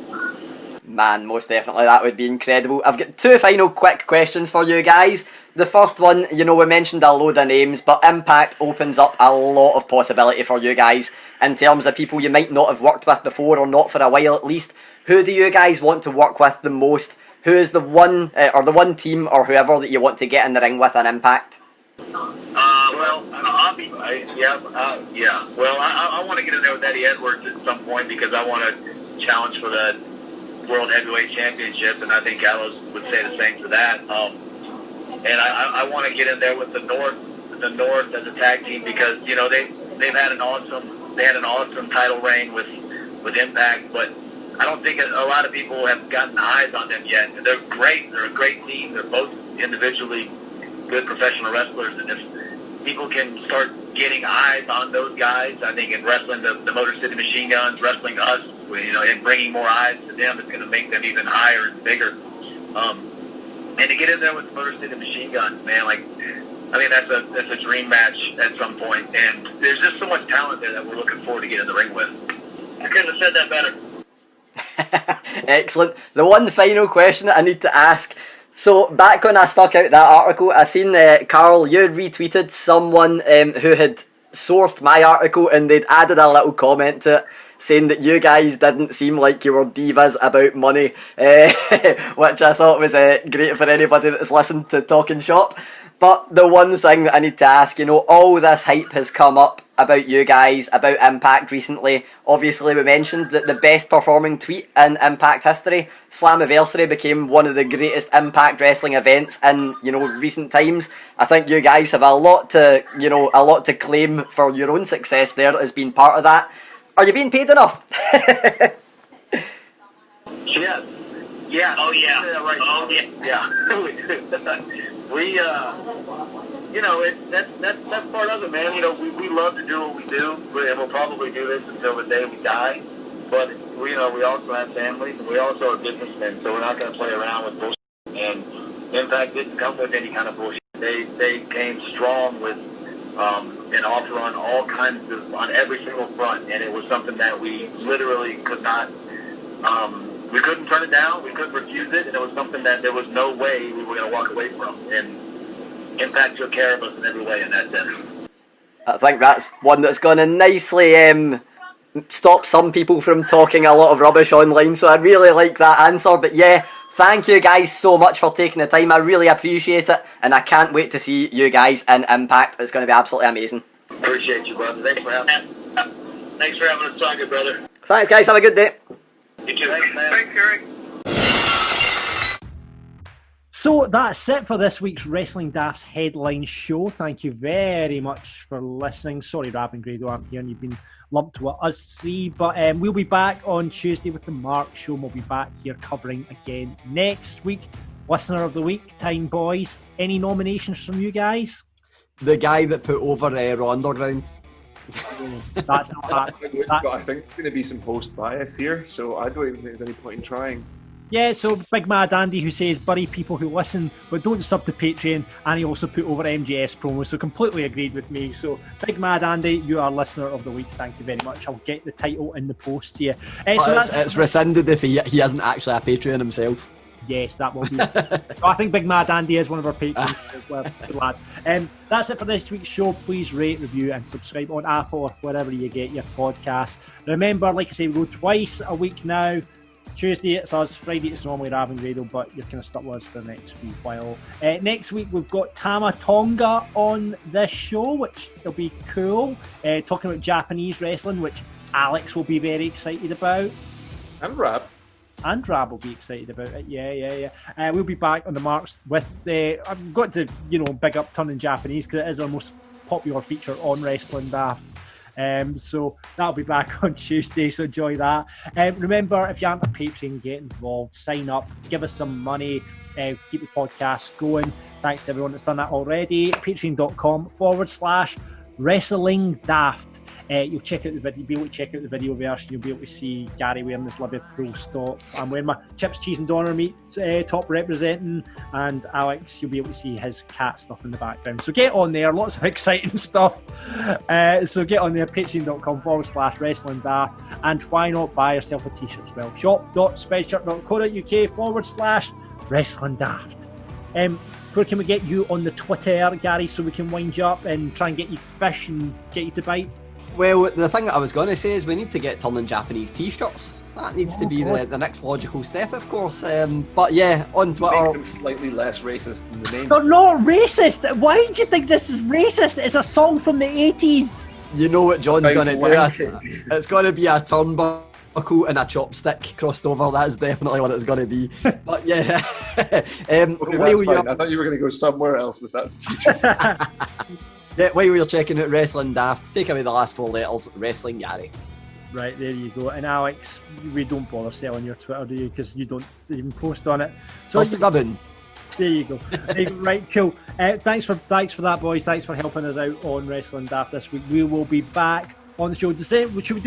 Man, most definitely, that would be incredible. I've got two final quick questions for you guys. The first one, we mentioned a load of names, but Impact opens up a lot of possibility for you guys in terms of people you might not have worked with before, or not for a while at least. Who do you guys want to work with the most? Who is the one team or whoever that you want to get in the ring with an Impact? I want to get in there with Eddie Edwards at some point, because I want to challenge for the World Heavyweight Championship, and I think Gallows would say the same for that. And I want to get in there with the North as a tag team, because they've had an awesome title reign with Impact, but I don't think a lot of people have gotten eyes on them yet. They're great. They're a great team. They're both individually good professional wrestlers, and if people can start getting eyes on those guys, I think in wrestling the Motor City Machine Guns, wrestling us, and bringing more eyes to them, it's going to make them even higher and bigger. And to get in there with the Motor City Machine Guns, man, that's a dream match at some point. And there's just so much talent there that we're looking forward to getting in the ring with. I couldn't have said that better. Excellent. The one final question that I need to ask. So back when I stuck out that article, I seen Carl, you had retweeted someone who had sourced my article, and they'd added a little comment to it saying that you guys didn't seem like you were divas about money, which I thought was great for anybody that's listened to Talking Shop. But the one thing that I need to ask, all this hype has come up about you guys, about Impact recently. Obviously, we mentioned that the best performing tweet in Impact history, Slammiversary, became one of the greatest Impact wrestling events in, recent times. I think you guys have a lot to claim for your own success there as being part of that. Are you being paid enough? Yeah. Yeah. Oh, yeah. Yeah. Right. Oh, yeah. We, that's part of it, man. We love to do what we do, and we'll probably do this until the day we die. But we also have families, and we also are businessmen, so we're not going to play around with bullshit. And Impact didn't come with any kind of bullshit. They came strong with an offer on all kinds on every single front, and it was something that we literally could not. We couldn't turn it down. We couldn't refuse it, and it was something that there was no way we were going to walk away from. And Impact took care of us in every way in that sense. I think that's one that's going to nicely stop some people from talking a lot of rubbish online, so I really like that answer. But yeah, thank you guys so much for taking the time. I really appreciate it, and I can't wait to see you guys in Impact. It's going to be absolutely amazing. Appreciate you, brother. Thanks for having us on, good brother. Thanks, guys. Have a good day. You too. Thanks, man. Thanks, Gary. So that's it for this week's Wrestling Daft's headline show. Thank you very much for listening. Sorry, Rab and Grado aren't here and you've been lumped with us three, but we'll be back on Tuesday with the Mark Show. We'll be back here covering again next week. Listener of the Week time, boys. Any nominations from you guys? The guy that put over Raw Underground. That's not happening. But I think there's going to be some host bias here, so I don't even think there's any point in trying. Yeah, so Big Mad Andy, who says bury people who listen but don't sub to Patreon, and he also put over MJS promo, so completely agreed with me. So Big Mad Andy, you are listener of the week. Thank you very much. I'll get the title in the post to you. It's rescinded if he isn't actually a Patreon himself. Yes, that will be. I think Big Mad Andy is one of our patrons. Good lad. That's it for this week's show. Please rate, review, and subscribe on Apple or wherever you get your podcasts. Remember, like I say, we go twice a week now. Tuesday it's us, Friday it's normally Rav and Grado, but you're kind of stuck with us for the next wee while. Next week we've got Tama Tonga on this show, which will be cool. Talking about Japanese wrestling, which Alex will be very excited about. And Rab. And Rab will be excited about it. Yeah. We'll be back on the marks with I've got to, big up Turning Japanese because it is our most popular feature on Wrestling Daft. So that'll be back on Tuesday, so enjoy that. Remember, if you aren't a patron, get involved, sign up, give us some money, keep the podcast going. Thanks to everyone that's done that already. Patreon.com/Wrestling Daft. You'll check out the video. You'll be able to check out the video version. You'll be able to see Gary wearing this Liverpool top. I'm wearing my Chips, Cheese and Donner meat top representing, and Alex, you'll be able to see his cat stuff in the background. So get on there. Lots of exciting stuff. So get on there. Patreon.com/Wrestling Daft, and why not buy yourself a t-shirt as well? shop.spreadshirt.co.uk/Wrestling Daft. Where can we get you on the Twitter, Gary, so we can wind you up and try and get you fish and get you to bite? Well, the thing that I was going to say is we need to get Turning Japanese t-shirts. That needs to be the next logical step, of course. But yeah, on Twitter... Make them slightly less racist than the name. They're not racist! Why do you think this is racist? It's a song from the 80s! You know what John's going to do. It's going to be a turnbuckle and a chopstick crossed over. That's definitely what it's going to be. But yeah... Okay, that's fine. I thought you were going to go somewhere else with that t-shirt. Yeah, while you're checking out Wrestling Daft, take away the last 4 letters, Wrestling Gary. Right, there you go. And Alex, we don't bother selling your Twitter, do you? Because you don't even post on it. So there you go. Right, cool. Thanks for that, boys. Thanks for helping us out on Wrestling Daft this week. We will be back on the show. We should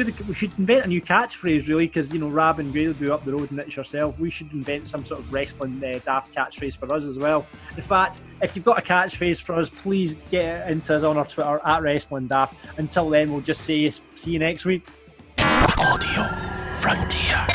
invent a new catchphrase, really, because Rab and Grado do Up the Road and It's Yourself. We should invent some sort of Wrestling Daft catchphrase for us as well. In fact, if you've got a catchphrase for us, please get it into us on our Twitter at Wrestling Daft. Until then, we'll just say see you next week. Audio Frontier.